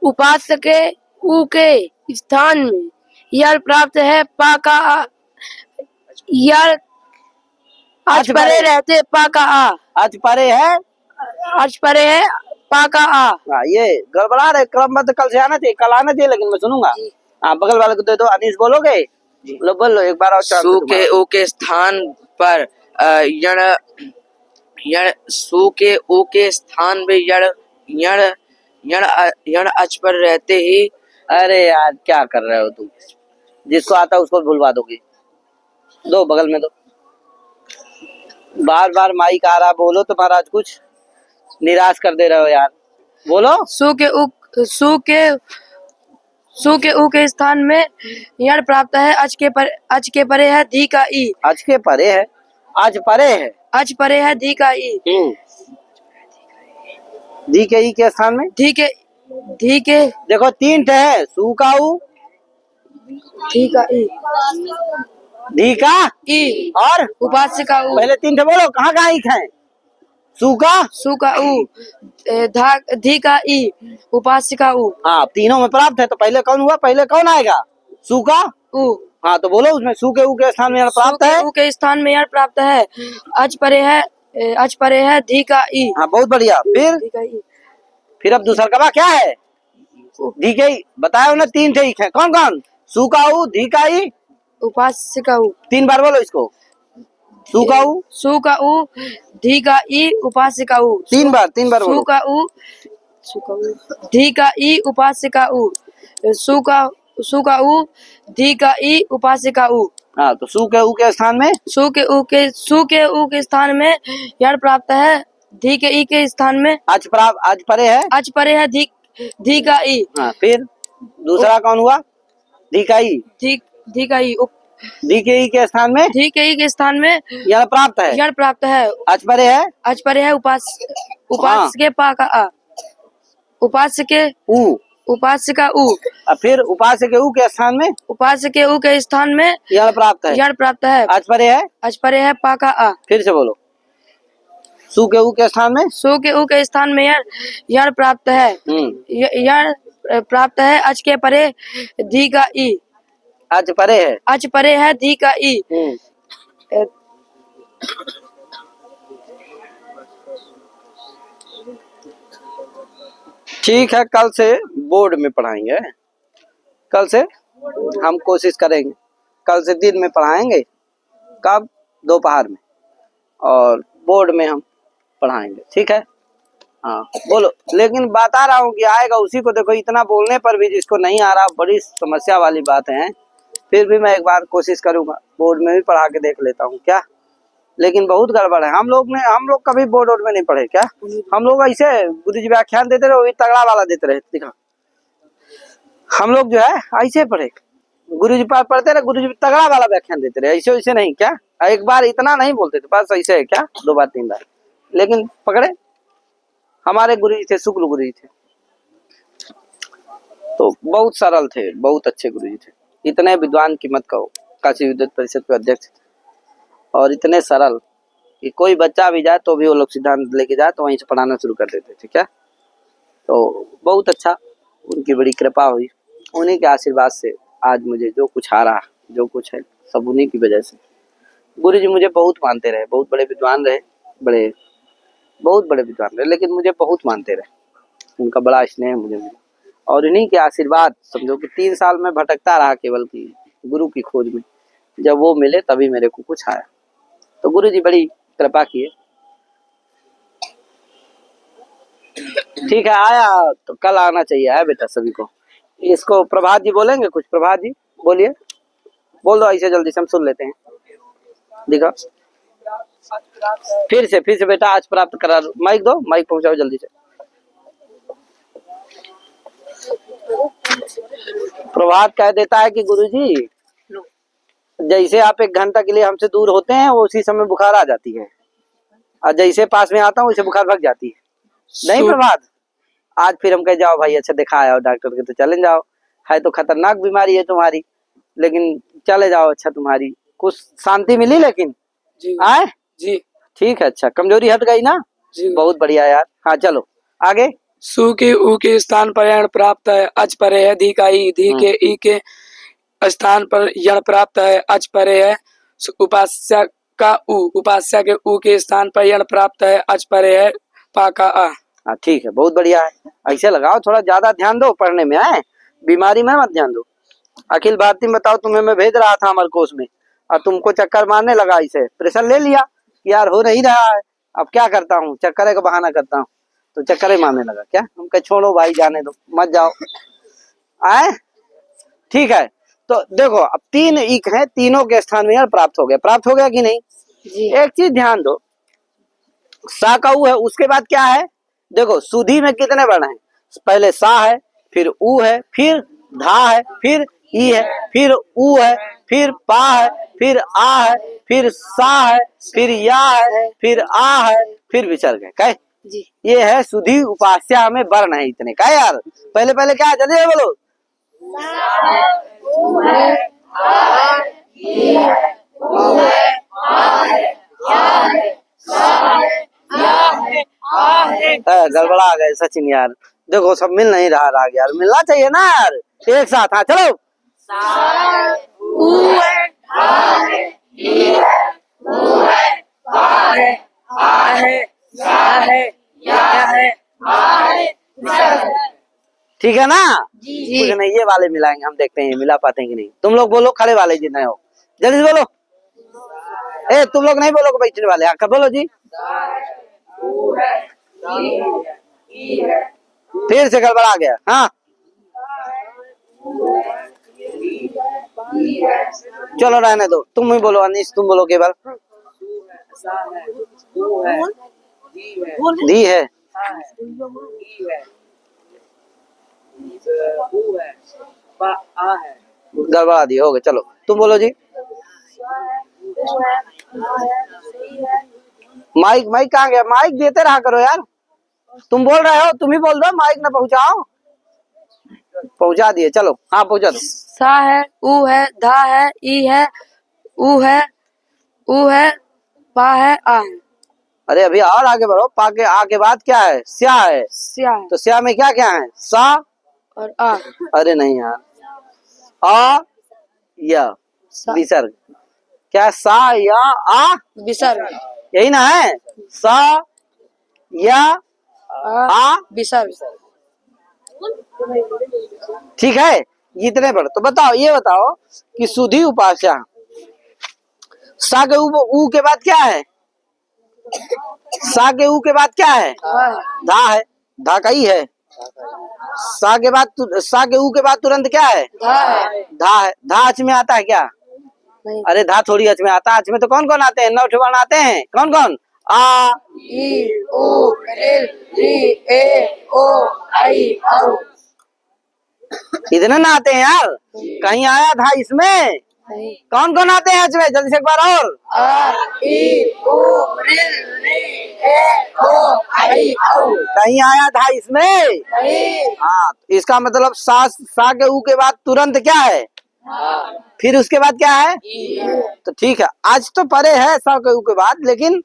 उपास्य के ऊ के स्थान में यल प्राप्त है। पा का आ, यल अच परे रहते पा का आ। आज परे है, अच परे है पा का आ। ये गड़बड़ा रहे, क्रमबद्ध कल से आना चाहिए, कल आना चाहिए, लेकिन मैं सुनूंगा। हाँ बगल वाले को दे दो। अनीश बोलोगे? लो बोल लो एक बार और। सू के ऊ के स्थान पर यण सू के ऊ के स्थान में यण अच पर रहते ही। अरे यार क्या कर रहे हो तुम? जिसको आता है उसको भूलवा दोगे। दो बगल में दो, बार बार माइक आ रहा, बोलो तो महाराज, कुछ निराश कर दे रहे हो यार, बोलो। सू के ऊ के स्थान में यण प्राप्त है, अच के परे है धी का ई। आज के परे है, आज परे है, अच परे है धी का ई। धी के ई के स्थान में, धी के देखो तीन ठे है, सू का ऊ, धी का ई, धी का ई और उपास्य का उ पहले 3 थे बोलो, कहाँ कहाँ ईख है? सु का सु का उ धी का ई उपास्य का उ हाँ, तीनों में प्राप्त है। तो पहले कौन हुआ? पहले कौन आएगा? सु का उ हाँ, तो बोलो उसमें सु के उ के स्थान में यण प्राप्त है। उ के स्थान में यण प्राप्त है। अच परे है धी का ई। हाँ, बहुत बढ़िया। धी का ई। फिर अब दूसरा कबा क्या है? धी के ई बताया ना, 3 थे ईख है। कौन कौन? सु का उ, धी का ई, उपास्य का उ 3 बार बोलो इसको। सु का उ, सु का उ धी का ई उपास्य का उ 3 बार सु बोलो। का उ धी का ई उपास्य का उ सु का उ धी का ई उपास्य का उ। हाँ, तो सु के उ के स्थान में सु के उ के स्थान में यण प्राप्त है। धी के ई के स्थान में आज परे है। अच परे है धी का ई। हाँ, फिर दूसरा कौन हुआ? धी का ई। धी का ई धी के ई के स्थान में धी के ई के स्थान में यण प्राप्त है। यण प्राप्त है। आज परे है। अच परे है उपास्य के पा का आ उपास्य के उ, उपास्य का उ और फिर उपास्य के उ के स्थान में उपास्य के उ के स्थान में यण प्राप्त है। यण प्राप्त है। आज परे है। अच परे है पा का आ। फिर से बोलो। सु के उ के स्थान में सु के उ के स्थान में यण प्राप्त है। यण प्राप्त है। अच के परे धी का ई। आज परे है। अच परे है धी का ई। ठीक है, कल से बोर्ड में पढ़ाएंगे। कल से हम कोशिश करेंगे, कल से दिन में पढ़ाएंगे। कब? दोपहर में। और बोर्ड में हम पढ़ाएंगे, ठीक है? हाँ, बोलो। लेकिन बता रहा हूँ कि आएगा उसी को। देखो, इतना बोलने पर भी जिसको नहीं आ रहा, बड़ी समस्या वाली बात है। फिर भी मैं एक बार कोशिश करूंगा, बोर्ड में भी पढ़ा के देख लेता हूँ क्या। लेकिन बहुत गड़बड़ है। हम लोग कभी बोर्ड में नहीं पढ़े क्या? हम लोग ऐसे गुरु जी व्याख्यान देते रहे, वही तगड़ा वाला देते रहे। दिखा, हम लोग जो है ऐसे पढ़े, गुरु जी पास पढ़ते रहे, गुरु जी तगड़ा वाला व्याख्यान देते रहे। ऐसे नहीं क्या? एक बार इतना नहीं बोलते थे, बस ऐसे है क्या? 2 बार 3 बार। लेकिन पकड़े हमारे गुरु जी थे, शुक्ल गुरु जी थे, तो बहुत सरल थे, बहुत अच्छे गुरु जी थे। इतने विद्वान की मत कहो, काशी विद्वत परिषद के अध्यक्ष थे। और इतने सरल कि कोई बच्चा भी जाए तो भी वो लोग सिद्धांत लेके जाए तो वहीं से पढ़ाना शुरू कर देते थे क्या। तो बहुत अच्छा, उनकी बड़ी कृपा हुई। उन्हीं के आशीर्वाद से आज मुझे जो कुछ आ रहा, जो कुछ है, सब उन्हीं की वजह से। गुरु जी मुझे बहुत मानते रहे, बहुत बड़े विद्वान रहे, बहुत बड़े विद्वान रहे, लेकिन मुझे बहुत मानते रहे। उनका बड़ा स्नेह मुझे मिला। और इन्हीं के आशीर्वाद, समझो कि 3 साल में भटकता रहा केवल की गुरु की खोज में। जब वो मिले तभी मेरे को कुछ आया। तो गुरु जी बड़ी कृपा किए। ठीक है, आया तो कल आना चाहिए है बेटा सभी को। इसको प्रभात जी बोलेंगे कुछ? प्रभात जी बोलिए, बोल दो ऐसे जल्दी से, हम सुन लेते हैं। दिखा, फिर से बेटा आज प्राप्त करा। माइक दो, माइक पहुंचाओ जल्दी से। प्रभात कह देता है कि गुरुजी, जैसे आप 1 घंटा के लिए हमसे दूर होते हैं, वो उसी समय बुखार आ जाती है, और जैसे पास में आता हूँ वैसे बुखार भाग जाती है। नहीं प्रभात, आज फिर हम कह जाओ भाई अच्छा दिखा आओ डॉक्टर के, तो चले जाओ। है तो खतरनाक बीमारी है तुम्हारी, लेकिन चले जाओ। अच्छा, तुम्हारी कुछ शांति मिली? लेकिन आए जी, ठीक है, अच्छा, कमजोरी हट गई ना जी। बहुत बढ़िया यार। हाँ चलो आगे। सु के उ के स्थान पर यण प्राप्त है। अच परे है धी का ई। धी के ई के स्थान पर यण प्राप्त है। अच परे है उपास्य का उ। उपास्य के उ के स्थान पर यण प्राप्त है। अच परे है पा का आ। हाँ ठीक है, बहुत बढ़िया है। ऐसे लगाओ, थोड़ा ज्यादा ध्यान दो पढ़ने में, है बीमारी में मत ध्यान दो। अखिल भारती में बताओ, तुम्हें मैं भेज रहा था अमर कोश में, और तुमको चक्कर मारने लगा। इसे प्रेशर ले लिया कि यार हो नहीं रहा है, अब क्या करता हूँ, चक्कर का बहाना करता हूँ, तो चक्कर मारने लगा क्या। हम कहे छोड़ो भाई, जाने दो, मत जाओ। आए ठीक है, तो देखो अब 3 ईक है, तीनों के स्थान में यार प्राप्त हो गया। प्राप्त हो गया कि नहीं जी? एक चीज ध्यान दो, सा का उ है, उसके बाद क्या है? देखो सुधी में कितने वर्ण हैं? पहले सा है, फिर उ है, फिर धा है, फिर ई है, फिर उ है, फिर पा है, फिर आ है, फिर सा है, फिर या है, फिर आ है, फिर विसर्ग है। कहे जी, ये है सुधी उपास्या में वर्ण है इतने का यार। पहले क्या है, जल्दी बोलो। गड़बड़ा गए सचिन यार। देखो सब मिल नहीं रहा राग यार, मिलना चाहिए ना यार एक साथ। हाँ चलो। ठीक है ना? कुछ नहीं, ये वाले मिलाएंगे हम, देखते हैं मिला पाते हैं कि नहीं। तुम लोग बोलो खड़े वाले जितने हो, जल्दी से बोलो। ए तुम लोग नहीं बोलो बैठने वाले, आकर बोलो जी। फिर से गड़बड़ा गया। हाँ चलो रहने दो, तुम ही बोलो अनीश, तुम बोलो केवल। दी है, गड़बड़ा दी, हो गए। चलो तुम बोलो जी। माइक माइक कहाँ गया? माइक देते रहा करो यार। तुम बोल रहे हो, तुम ही बोल दो, माइक ना पहुंचाओ। पहुंचा दिए, चलो। हाँ पहुंचा दो। सा है, ऊ है, धा है, ई है, ऊ है, ऊ है, पा है, आ है। अरे अभी और आगे बढ़ो। पा के आ के बाद क्या है? स्या है। स्या है तो स्या में क्या क्या है? सा और आ। अरे नहीं यार, आ या विसर्ग। क्या है? सा या आ विसर्ग। यही ना है? सा या आ विसर्ग। ठीक है, इतने पर। तो बताओ, ये बताओ कि सुधी उपास्या सा के ऊ के बाद क्या है? सा के ऊ के बाद क्या है? धा है। धा का ही है। सा के बाद सा के ऊ के बाद तुरंत क्या है? धा है। धा है। धा अच में आता है क्या? नहीं। अरे धा थोड़ी अच में आता है। अच में तो कौन कौन आते हैं? 9 वर्ण आते हैं। कौन कौन? आ ई उ री ए ओ आई औ। इतने ना आते हैं यार। कहीं आया था इसमें? नहीं। कौन कौन आते हैं अच में? जल्दी से एक बार और। आ ई उ री ए ओ आई औ। कहीं आया था इसमें? नहीं। हाँ, इसका मतलब सा के ऊ के बाद तुरंत क्या है? फिर उसके बाद क्या है? तो ठीक है, आज तो परे है सा के ऊ के बाद, लेकिन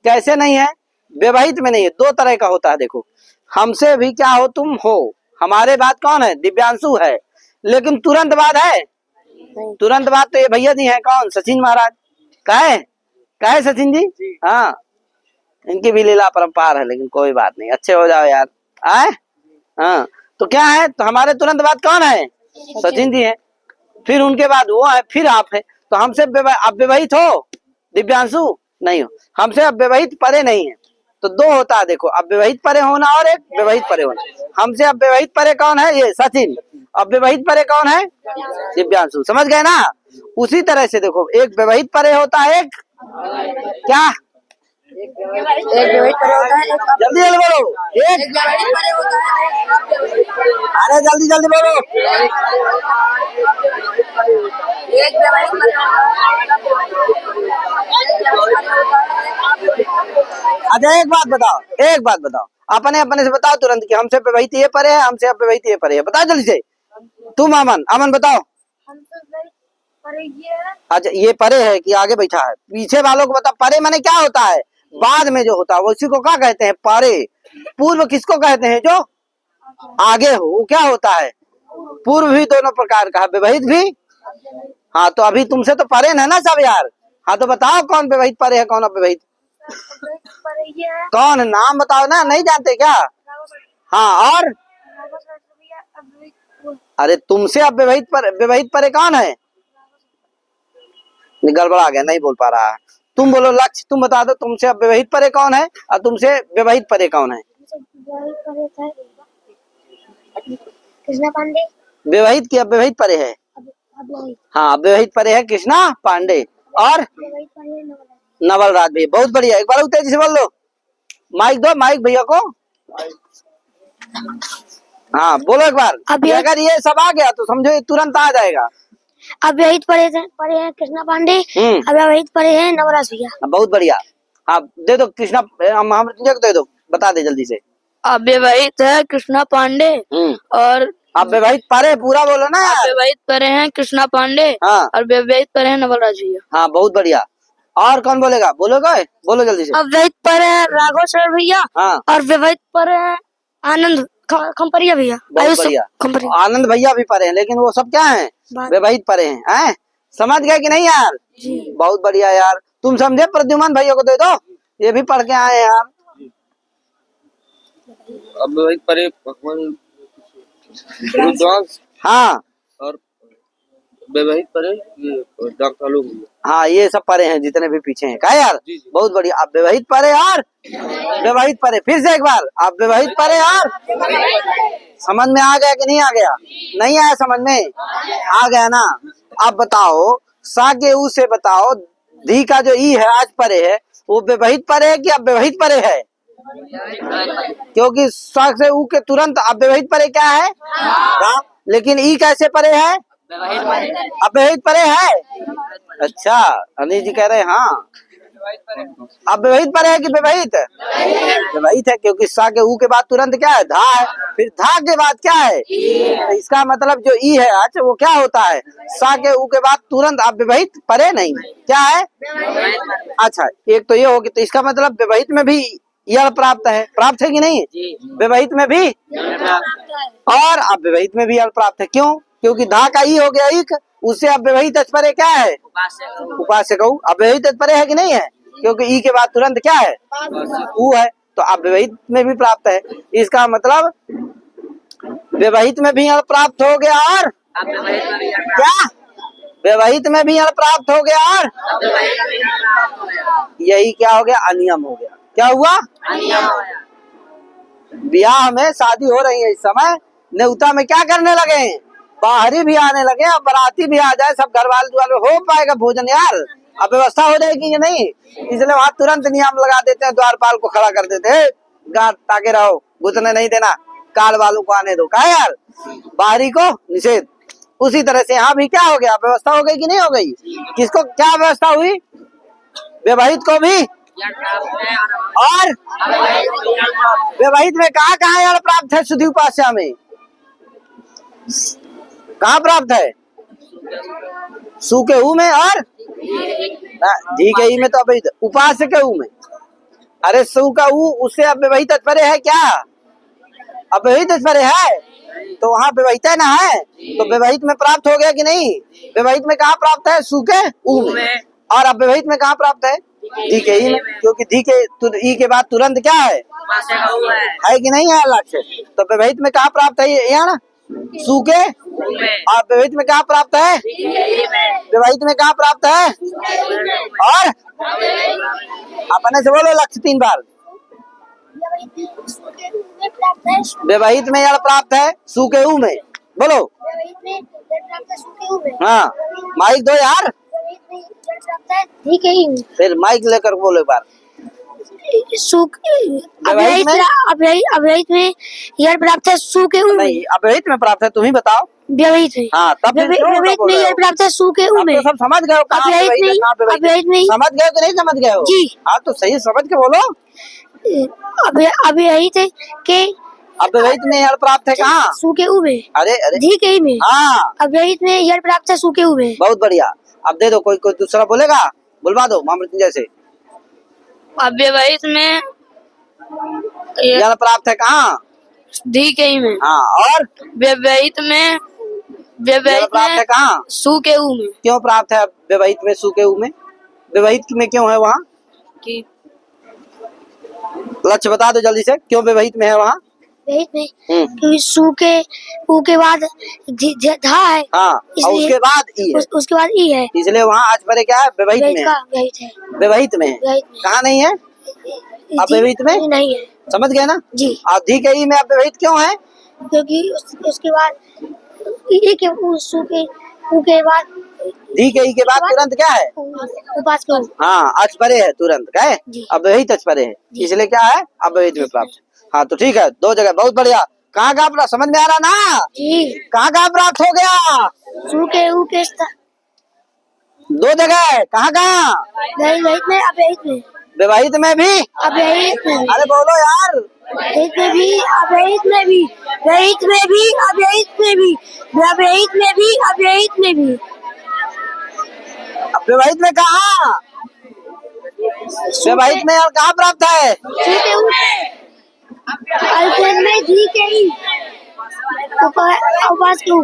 कैसे नहीं है? व्यवहित में नहीं है। 2 तरह का होता है। देखो, हमसे भी क्या हो तुम हो, हमारे बाद कौन है? दिव्यांशु है। लेकिन तुरंत बाद है? तुरंत बाद तो ये भैया जी हैं। कौन? सचिन महाराज। कहे सचिन जी। हाँ, इनकी भी लीला परंपार है, लेकिन कोई बात नहीं, अच्छे हो जाओ यार। आए हाँ, तो क्या है? तो हमारे तुरंत बाद कौन है? सचिन जी हैं। फिर उनके बाद वो है, फिर आप है। तो हमसे अव्यवहित हो दिव्यांशु? नहीं हो। हमसे अव्यवहित परे नहीं है। तो 2 होता है। देखो, अव्यवहित परे होना और एक व्यवहित परे होना। हमसे अव्यवहित परे कौन है? ये सचिन। अव्यवहित परे कौन है? दिव्यांशु। समझ गए ना? उसी तरह से देखो, एक व्यवहित परे होता है, एक क्या? एक व्यवहित परे होता है, एक जल्दी जल्दी बोलो। एक व्यवहित परे होता है, अरे जल्दी जल्दी बोलो। एक व्यवहित परे अच्छा एक बात बताओ, अपने अपने से बताओ तुरंत कि हमसे व्यवहित ये परे है, हमसे अव्यवहित ये परे है। बताओ जल्दी से। तुम अमन बताओ। अच्छा, ये परे है कि आगे बैठा है? पीछे वालों को बताओ। परे माने क्या होता है? बाद में जो होता है वो, उसी को क्या कहते हैं? परे। पूर्व किसको कहते हैं? जो आगे हो, वो क्या होता है? पूर्व भी दोनों प्रकार का है, व्यवहित भी। हाँ, तो अभी तुमसे तो परे है ना सब यार। हाँ तो बताओ कौन व्यवहित परे है, कौन अव्यवहित? कौन? नाम बताओ ना, नहीं जानते क्या? हाँ, और अरे तुमसे अब व्यवहित परे कौन है? गड़बड़ा गया, नहीं बोल पा रहा है। तुम बोलो लक्ष्य, तुम बता दो तुमसे अब व्यवहित परे कौन है और तुमसे व्यवहित परे कौन है? कृष्णा पांडे। व्यवहित की अव्यवहित परे है? हाँ, अव्यवहित परे है कृष्णा पांडे और नवल राज भी। बहुत बढ़िया। एक बार तेजी से बोल लो। माइक दो, माइक भैया को। हाँ बोलो एक बार। अगर ये सब आ गया तो समझो ये तुरंत आ जाएगा। अव्यवहित परे हैं कृष्णा पांडे। अव्यवहित परे हैं नवराज भैया। बहुत बढ़िया। हाँ दे दो कृष्णा, महामृत्युंजय को दे दो, बता दे जल्दी से। अव्यवहित है कृष्णा पांडे और अव्यवहित परे पूरा बोलो ना यार। अव्यवहित परे हैं कृष्णा पांडे। हाँ और व्यवहित परे हैं नवलराज भैया। हाँ बहुत बढ़िया। और कौन बोलेगा? बोलोगे? बोलो जल्दी से। अव्यवहित परे हैं राघव सर भैया। हाँ और व्यवहित परे हैं आनंद खंपरिया भैया। बहुत बढ़िया। खंपरिया। आनंद भैया भी परे हैं, लेकिन वो सब क्या है? व्यवहित परे हैं। समझ गए कि नहीं यार? बहुत बढ़िया यार। तुम समझे? प्रद्युमन भैया को दे दो, ये भी पढ़ के आए यार। अव्यवहित परे भगवान रुद्रांश हाँ और व्यवहित परे डॉक्टर लोग। हाँ ये सब परे हैं जितने भी पीछे हैं। क्या यार? बहुत बढ़िया। आप व्यवहित परे और व्यवहित परे, फिर से एक बार। आप व्यवहित परे और समझ में आ गया कि नहीं आ गया? नहीं आया समझ में? आ गया ना। अब बताओ, सा के ऊ से बताओ, धी का जो ई है आज परे है, वो व्यवहित परे है कि अव्यवहित परे है? क्योंकि सा से ऊ के तुरंत अव्यवहित परे क्या है? हाँ। लेकिन ई कैसे परे है? अव्यवहित परे है। अच्छा अनिल जी कह रहे हैं हाँ अव्यवहित परे है कि व्यवहित? व्यवहित है, क्योंकि सा के ऊ के बाद तुरंत क्या है? धा है। फिर धा के बाद क्या है? तो इसका मतलब जो ई है आज वो क्या होता है? सा के ऊ के बाद तुरंत अव्यवहित परे नहीं, क्या है? अच्छा एक तो ये हो गया। तो इसका मतलब व्यवहित में भी यह प्राप्त है। प्राप्त है कि नहीं? व्यवहित में भी और अव्यवहित में भी यह प्राप्त है। क्यों? क्योंकि धा का ई हो गया एक, उससे अव्यवहित परे क्या है? उपास्य कहू। अव्यवहित परे है कि नहीं है? क्योंकि ई के बाद तुरंत क्या है? ऊ है। तो अव्यवहित में भी प्राप्त है। इसका मतलब व्यवहित में भी यह प्राप्त हो गया और क्या? व्यवहित में भी यह प्राप्त हो गया और यही क्या हो गया? अनियम हो गया। क्या हुआ? ब्याह में शादी हो रही है इस समय, न्योता में क्या करने लगे? बाहरी भी आने लगे, अब बाराती भी आ जाए, सब घर वाले हो पाएगा भोजन यार? अब व्यवस्था हो जाएगी कि नहीं? इसलिए वहां तुरंत नियम लगा देते हैं, द्वारपाल को खड़ा कर देते हैं, गार्ड ताके रहो, घुसने नहीं देना, कार वालों को आने दो। क्या यार? बाहरी को निषेध। उसी तरह से यहाँ भी क्या हो गया? व्यवस्था हो गई कि नहीं हो गई? किसको क्या व्यवस्था हुई? व्यवहित को भी और व्यवहित में कहाँ कहाँ यार प्राप्त है? सुधि उपास्या में कहाँ प्राप्त है? सु के ऊ में और धी के ई में। तो अव्यवहित उपास्य के ऊ में। अरे सु का ऊ उससे अव्यवहित परे है क्या? अव्यवहित परे है, तो वहाँ व्यवहित है ना है, तो व्यवहित में प्राप्त हो गया कि नहीं? व्यवहित में कहाँ प्राप्त है? सु के ऊ में। और अव्यवहित में कहाँ प्राप्त है? धी के ई में। क्योंकि धी के ई के बाद तुरंत क्या है? है कि नहीं है लक्ष्य? तो व्यवहित में कहाँ प्राप्त है? यहाँ ना सु के। और व्यवहित में कहाँ प्राप्त है? व्यवहित में कहाँ प्राप्त है? और अपने से बोलो लक्ष्य 3 बार। व्यवहित में यह प्राप्त है सु के ऊ में। बोलो हाँ। माइक दो यार, फिर माइक लेकर बोलो एक बार। अव्यवहित में यह प्राप्त है सु के ऊ में। नहीं अव्यवहित में प्राप्त है, तुम ही बताओ। व्यवहित है। हाँ तब व्यवहित में यह प्राप्त है सु के ऊ में। सब समझ गए हो? अव्यवहित में समझ गए कि नहीं समझ गए हो? जी हाँ तो सही समझ के बोलो। अव्यवहित के अव्यवहित में यह प्राप्त है कहाँ? सु के ऊ में। अरे अरे धी के ई में। हाँ अव्यवहित में यह प्राप्त है सु के ऊ में। बहुत बढ़िया। अब दे दो, कोई दूसरा बोलेगा? बुलवा दो महामृत्युंजय से। अव्यवहित में यह प्राप्त है कहाँ? धी के ई में। हाँ और व्यवहित में प्राप्त है कहाँ? सु के ऊ में। क्यों प्राप्त है व्यवहित में सु के ऊ में? व्यवहित में क्यों है वहाँ? कि लक्ष्य बता दो जल्दी से, क्यों व्यवहित में है वहाँ? व्यवहित में क्योंकि सु के ऊ के बाद धा है। हाँ और उसके बाद ई है। उसके बाद ई है, इसलिए वहाँ आज परे क्या है? व्यवहित में है। व्यवहित में है। कहाँ नहीं है? अव्यवहित में नहीं है। समझ गए ना जी। और धी के ई में अव्यवहित क्यों है? क्योंकि उसके बाद ई के सु के ऊ के बाद धी के ई के बाद तुरंत क्या है? उपास के ऊ। हाँ आज परे है तुरंत। क्या है? अव्यवहित आज परे है, इसलिए क्या है? अव्यवहित में प्राप्त। हाँ तो ठीक है, 2 जगह बहुत बढ़िया। कहाँ कहाँ समझ में आ रहा ना? कहाँ कहाँ प्राप्त हो गया? सु के ऊ के 2 जगह। कहाँ कहाँ? व्यवहित में अव्यवहित में। व्यवहित में भी अव्यवहित में। अरे बोलो यार। व्यहित में भी, अव्यहित में भी, व्यहित में भी, अव्यहित में भी, व्यवहित में भी, अव्यहित में भी। व्यवहित में कहाँ? व्यवहित में और कहाँ प्राप्त है? अल्पविराम में धी के ही, उपास के ऊ।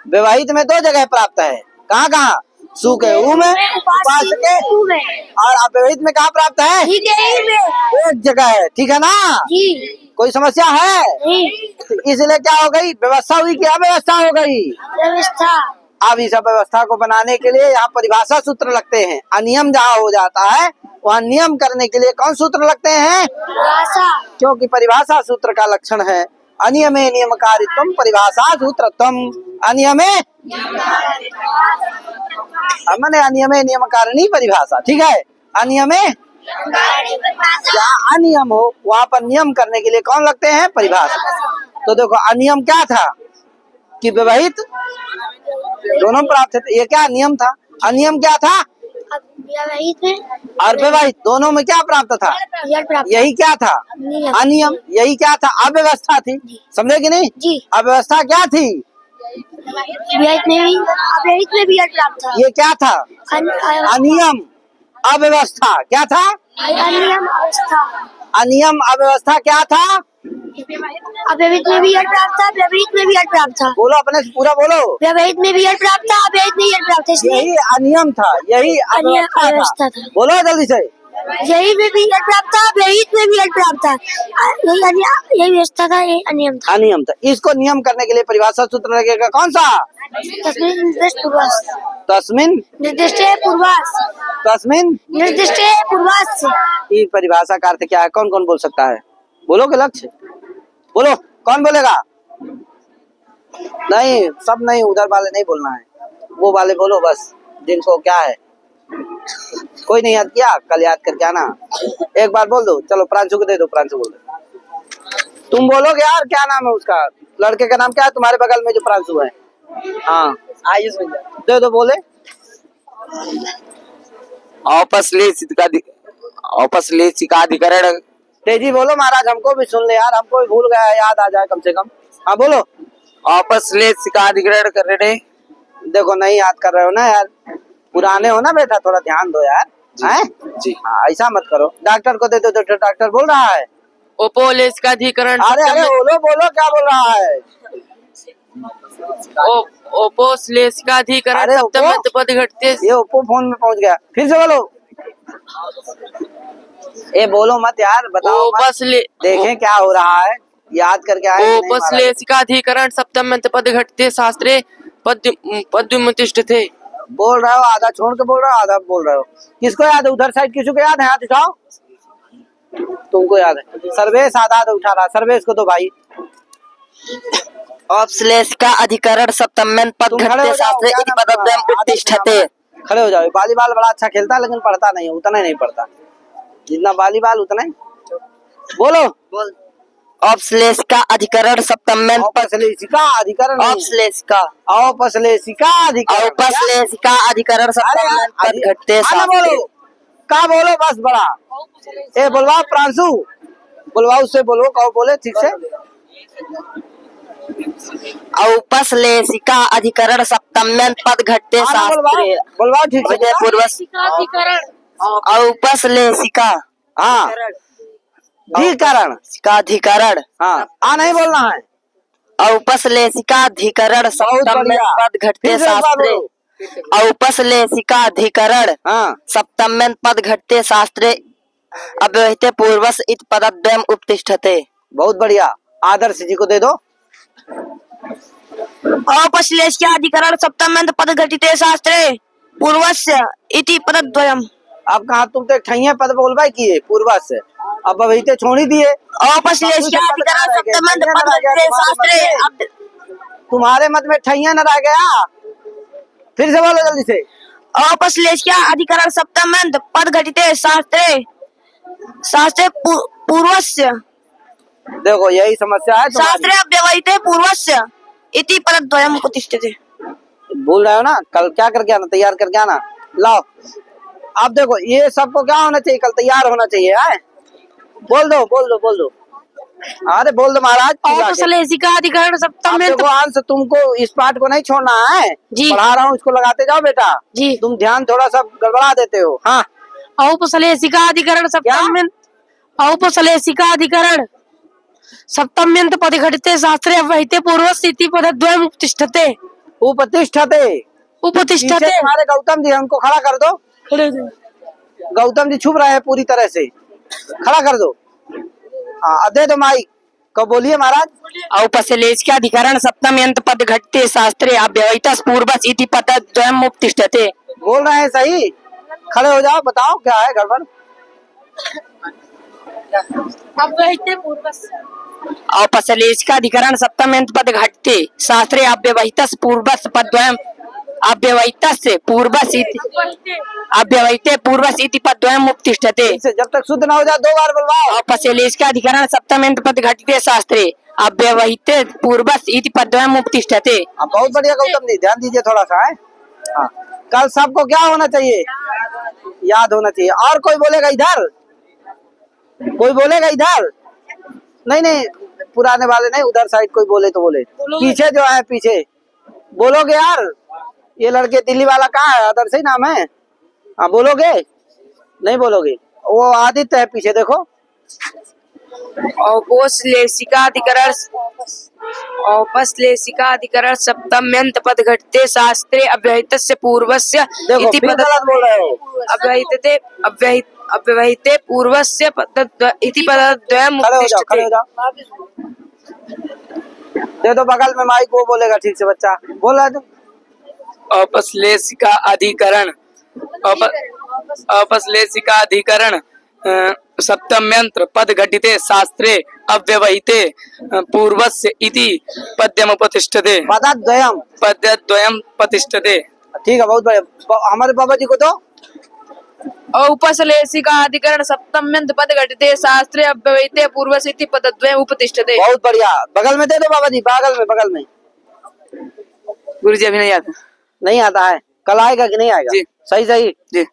व्यवहित में दो जगह प्राप्त है। कहाँ कहाँ? सु के ऊ में, उपास के ऊ में। और अव्यवहित में कहाँ प्राप्त है? धी के ही में। एक जगह है, ठीक है ना? जी। कोई समस्या है? नहीं। इसलिए क्या हो गई? व्यवस्था हुई कि अव्यवस्था हो गई? व्यवस्था। अब इस व्यवस्था को बनाने के लिए यहाँ परिभाषा सूत्र लगते हैं। अनियम जहाँ हो जाता है वहाँ नियम करने के लिए कौन सूत्र लगते हैं? परिभाषा। क्योंकि परिभाषा सूत्र का लक्षण है अनियमे नियमकारित्वम परिभाषा सूत्रत्वम। अनियमे मैंने अनियमे नियमकारिणी परिभाषा, ठीक है? अनियमे जहाँ अनियम हो वहाँ पर नियम करने के लिए कौन लगते हैं? परिभाषा। तो देखो अनियम क्या था कि व्यवहित दोनों प्राप्त थे। ये क्या नियम था? अनियम क्या था? व्यवहित में और व्यवहित दोनों में क्या प्राप्त था? यही क्या था? अनियम। यही क्या था? अव्यवस्था थी। समझे कि नहीं? जी। अव्यवस्था क्या थी? व्यवहित में भी, अव्यहित में भी प्राप्त था। ये क्या था? अनियम अव्यवस्था। क्या था? अनियम अवस्था। अनियम अव्यवस्था क्या था? अव्यवहित में भी प्राप्त था, व्यवहित में भी प्राप्त था। बोलो, अपने से पूरा बोलो। व्यवहित में भी प्राप्त था, अव्यवहित में भी प्राप्त था। यही अनियम था, यही अव्यवस्था था। बोलो जल्दी से। यही में भी प्राप्त था, व्यवहित में भी प्राप्त था। यही व्यवस्था था, यही अनियम था। अनियम था। इसको नियम करने के लिए परिभाषा सूत्र लगेगा कौन सा? तस्मिन् निर्दिष्टे पूर्वास। तस्मिन् निर्दिष्टे पूर्वास। तस्मिन् निर्दिष्टे पूर्वास। ये परिभाषा का अर्थ क्या है? कौन कौन बोल सकता है? बोलोगे लक्ष्य? बोलो, कौन बोलेगा? नहीं, सब नहीं, उधर वाले नहीं बोलना है, वो वाले बोलो बस, जिनको क्या है। कोई नहीं याद किया? कल याद करके आना। एक बार बोल दो। चलो प्रांशु को दे दो, प्रांशु बोल दो। तुम बोलोगे यार, क्या नाम है उसका? लड़के का नाम क्या है तुम्हारे बगल में जो प्रांशु है? हाँ आयुष भैया, दे दो। बोले औपसलेशिकाधिकरण। तेजी बोलो महाराज, हमको भी सुन ले यार, हमको भी भूल गया, याद आ जाए कम से कम। हाँ बोलो। औपसलेशिकाधिकरण कर रहे। देखो नहीं याद कर रहे हो ना यार, पुराने हो ना बेटा, थोड़ा ध्यान दो यार। हैं? जी। हाँ ऐसा मत करो। डॉक्टर को दे दो, तो डॉक्टर बोल रहा है। औपसलेशिकाधिकरण। अरे बोलो बोलो, क्या बोल रहा है? औपसलेशिकाधिकरण अरे सप्तम पद घटते। ये ओप्पो फोन में पहुंच गया। फिर से बोलो। ये बोलो मत यार, बताओ मत। देखें क्या हो रहा है, याद करके आए। औपसलेशिकाधिकरण सप्तम पद घटते शास्त्रे पद्युमुत्तिष्ठते। बोल रहे हो आधा छोड़ के बोल रहे हो, आधा बोल रहे हो। किसको याद है? उधर साइड किसी को याद है? हाथ उठाओ। तुमको याद है? सर्वेश आधा उठा रहा, सर्वेश को दो भाई। औपसलेशिका अधिकरण सप्तम पद घटते शास्त्रे इति पदद्वयम् उत्तिष्ठते। खड़े हो जाओ। वॉलीबॉल बड़ा अच्छा खेलता है लेकिन पढ़ता नहीं, उतना ही नहीं पढ़ता जितना वॉलीबॉल, उतना ही। बोलो। औपसलेशिका अधिकरण सप्तम औपसलेशिका अधिकरण। औपसलेशिका औपसलेशिका अधिकरण। औपसलेशिका अधिकरण सप्तम पद घटते शास्त्रे। बोलो का बोलो बस बड़ा। ए बोलवाओ प्रांशु, बोलवाओ उससे, बोलो कहो, बोले ठीक से। औपसलेशिका अधिकरण सप्तम पद घटते शास्त्रे। बोलवाओ ठीक से। औपसलेशिका हाँ अधिकरण। अधिकरण। हाँ नहीं बोलना है। औपसलेशिकाधिकरण सप्तम पद घटते शास्त्रे। औपसलेशिकाधिकरण हाँ सप्तम पद घटते शास्त्रे अव्यवहिते पूर्वस इति पदद्वयम् उत्तिष्ठते। बहुत बढ़िया। आदर्श जी को दे दो। औपसलेशिकाधिकरण सप्तम पद घटिते शास्त्रे पूर्वस्य इति पदद्वयम्। अब कहा तुम तो ठैया पद बोलवाई किए पूर्वा से, अब अभी तो छोड़ ही दिए। औपसलेशिकाधिकरण सप्तम पद घटिते शास्त्रे। तुम्हारे मत में ठैया न रह गया। फिर से बोलो जल्दी से। औपसलेशिकाधिकरण सप्तम पद घटिते शास्त्रे शास्त्रे पूर्वस्य। देखो यही समस्या है तुम्हारी। शास्त्रे अव्यवहिते पूर्वस्य इति पदद्वयम् उत्तिष्ठते। बोल रहे हो ना, कल क्या करके आना, तैयार करके आना। लाओ अब देखो, ये सबको क्या होना चाहिए? कल तैयार होना चाहिए है। बोल दो बोल दो बोल दो। अरे बोल दो महाराज चिल्ला के। औपसलेसिका अधिकरण सप्तम अब में देखो अंश, तुमको इस पार्ट को नहीं छोड़ना है। जी। पढ़ा रहा हूँ, इसको लगाते जाओ बेटा। जी। तुम ध्यान थोड़ा सा गड़बड़ा देते हो। हाँ औपसलेसिका अधिकरण सप्तम में औपसलेसिका अधिकरण सप्तम्यंत पद घटते शास्त्रे अवहिते पूर्व स्थिति पदद्वयम् उपतिष्ठते। उपतिष्ठते। उपतिष्ठते पीछे तुम्हारे गौतम जी हैं, उनको खड़ा कर दो। खड़े थे। गौतम जी छुप रहे हैं पूरी तरह से, खड़ा कर दो। हाँ दे दो माइक को, बोलिए महाराज। औपसलेसिका अधिकरण सप्तम्यंत पद घटते शास्त्रे अव्यवहितः पूर्वस् इति पदद्वयम् उपतिष्ठते। बोल रहे हैं सही, खड़े हो जाओ, बताओ क्या है गड़बड़। अव्यवहिते पूर्वस्य औपसलेसिका अधिकरण सप्तम्यंत पद घटते शास्त्रे अव्यवहितः पूर्वस् पदद्वयम् अव्यवहितस्य पूर्वस् इति अव्यवहिते पूर्वस् इति पदद्वयम् उपतिष्ठते। इसे जब तक शुद्ध ना हो जाए 2 बार बुलवाओ। औपसलेसिका अधिकरण सप्तम्यंत पद घटते शास्त्रे अव्यवहिते पूर्वस् इति पदद्वयम् उपतिष्ठते। बहुत बढ़िया गौतम जी, ध्यान दीजिए थोड़ा सा है। हाँ, कल सबको क्या होना चाहिए, याद होना चाहिए। और कोई बोलेगा इधर, कोई बोलेगा इधर, नहीं नहीं पुराने वाले नहीं, उधर साइड कोई बोले तो बोले। पीछे जो है पीछे बोलोगे यार। ये लड़के दिल्ली वाला कहाँ है, अदर से ही नाम है। हाँ बोलोगे, नहीं बोलोगे। वो आदित्य है पीछे देखो। औपसलेसिका अधिकरण सप्तम्यंत पद घटते शास्त्रे अव्यवहितस्य पूर्वस्य देखो इति फिर गलत बोल रहे हो। अव्यवहिते पूर्वस्य इति पदद्वयम् खड़े हो जाओ, खड़े हो उपतिष्ठते। जाओ। दे दो बगल में माइक, वो बोलेगा ठीक से। बच्चा बोल रहा है तुम। औपसलेसिका अधिकरण औपसलेसिका अधिकरण सप्तम्यंत्र पद घटिते शास्त्रे अव्यवहिते पूर्वस्य इति पद्यम उपतिष्ठते। पदद्वयम् प्रतिष्ठते। ठीक है, बहुत बढ़िया। हमारे बाबा जी को तो औपसलेसिका अधिकरण सप्तम्यंत पद घटिते शास्त्रे अव्यवहिते पूर्वस्य इति पदद्वयम् उपतिष्ठते। बहुत बढ़िया। बगल में दे दो बाबा जी, बगल में, बगल में। गुरुजी अभी नहीं आता। नहीं आता है, कल आएगा कि नहीं आएगा? जी। सही सही जी।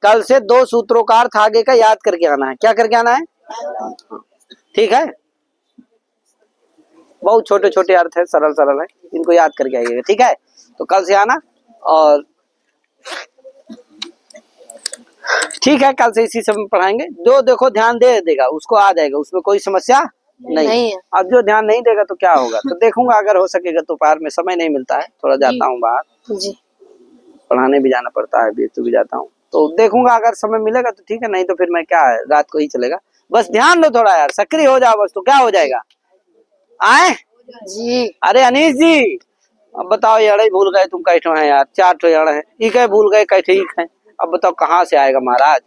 कल से 2 सूत्रों का अर्थ आगे का याद करके आना है। क्या करके आना है? ठीक है, बहुत छोटे छोटे अर्थ है, सरल सरल है, इनको याद करके आइएगा। ठीक है, तो कल से आना। और ठीक है, कल से इसी समय पढ़ाएंगे। जो देखो ध्यान दे देगा उसको आ जाएगा, उसमें कोई समस्या नहीं है। अब जो ध्यान नहीं देगा तो क्या होगा, तो देखूंगा अगर हो सकेगा तो। पार में समय नहीं मिलता है, थोड़ा जाता हूँ बाहर जी। पढ़ाने भी जाना पड़ता है, बीएचयू भी जाता हूँ, तो देखूंगा अगर समय मिलेगा तो ठीक है, नहीं तो फिर मैं क्या है, रात को ही चलेगा। बस ध्यान दो थोड़ा यार, सक्रिय हो जाओ बस, तो क्या हो जाएगा। आए जी। अरे अनीश जी, अब बताओ यार, भूल गए तुम कैठो है यार, 4 ठो यार है, ठीक है भूल गए कैठे ही है। अब बताओ कहाँ से आएगा महाराज।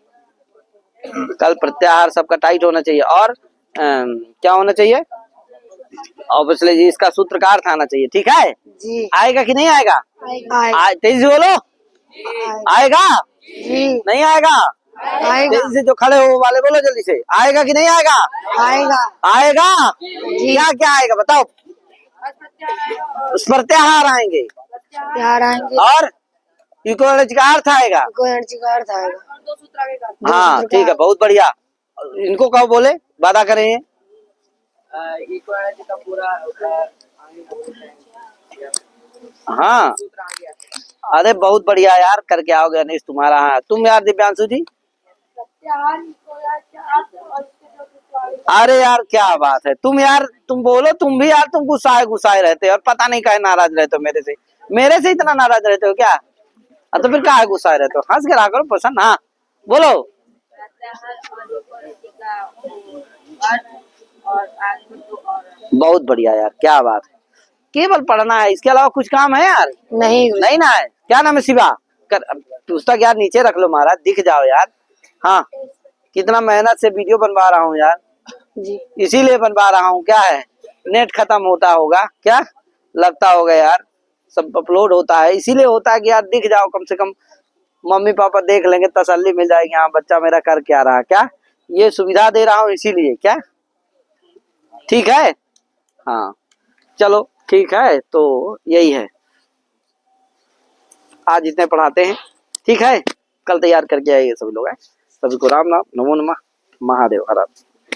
कल प्रत्याहार सबका टाइट होना चाहिए। और क्या होना चाहिए, ऑब्वियसली जी इसका सूत्र का अर्थ आना चाहिए। ठीक है जी। आएगा कि नहीं आएगा? तेजी से बोलो। आएगा जी। नहीं आएगा? आएगा। तेजी से जो खड़े हो वाले बोलो जल्दी से, आएगा कि नहीं आएगा? आएगा। आएगा। क्या क्या आएगा बताओ? प्रत्याहार आएंगे यार आएंगे और इक्वलिटी का अर्थ आएगा। कोई एनर्जी का अर्थ आएगा। हाँ ठीक है, बहुत बढ़िया। इनको कहो बोले, वादा करें। हाँ अरे बहुत बढ़िया यार, करके आओगे अनीश तुम्हारा। हाँ तुम यार दिव्यांशु जी, अरे यार क्या बात है, तुम यार तुम बोलो, तुम भी यार तुम गुस्साए रहते हो और पता नहीं काहे नाराज रहते हो मेरे से इतना नाराज रहते हो क्या? तो फिर काहे गुस्साए रहते हो, हंस के रहा करो पसंद। हाँ बोलो। बहुत बढ़िया यार, क्या बात है, केवल पढ़ना है, इसके अलावा कुछ काम है यार? नहीं ना है। क्या नाम है? शिवा। पुस्तक यार नीचे रख लो महाराज, दिख जाओ यार। हाँ कितना मेहनत से वीडियो बनवा रहा हूँ यार जी, इसीलिए बनवा रहा हूँ। क्या है, नेट खत्म होता होगा क्या, लगता होगा यार, सब अपलोड होता है, इसीलिए होता है कि यार दिख जाओ, कम से कम मम्मी पापा देख लेंगे, तसल्ली मिल जाएगी, हाँ बच्चा मेरा कर क्या रहा। क्या ये सुविधा दे रहा हूँ इसीलिए। क्या ठीक है? हाँ चलो ठीक है, तो यही है आज इतने पढ़ाते हैं। ठीक है, कल तैयार करके आइए सभी लोग। सभी को राम नाम, नमो नमः, महादेव हर हर।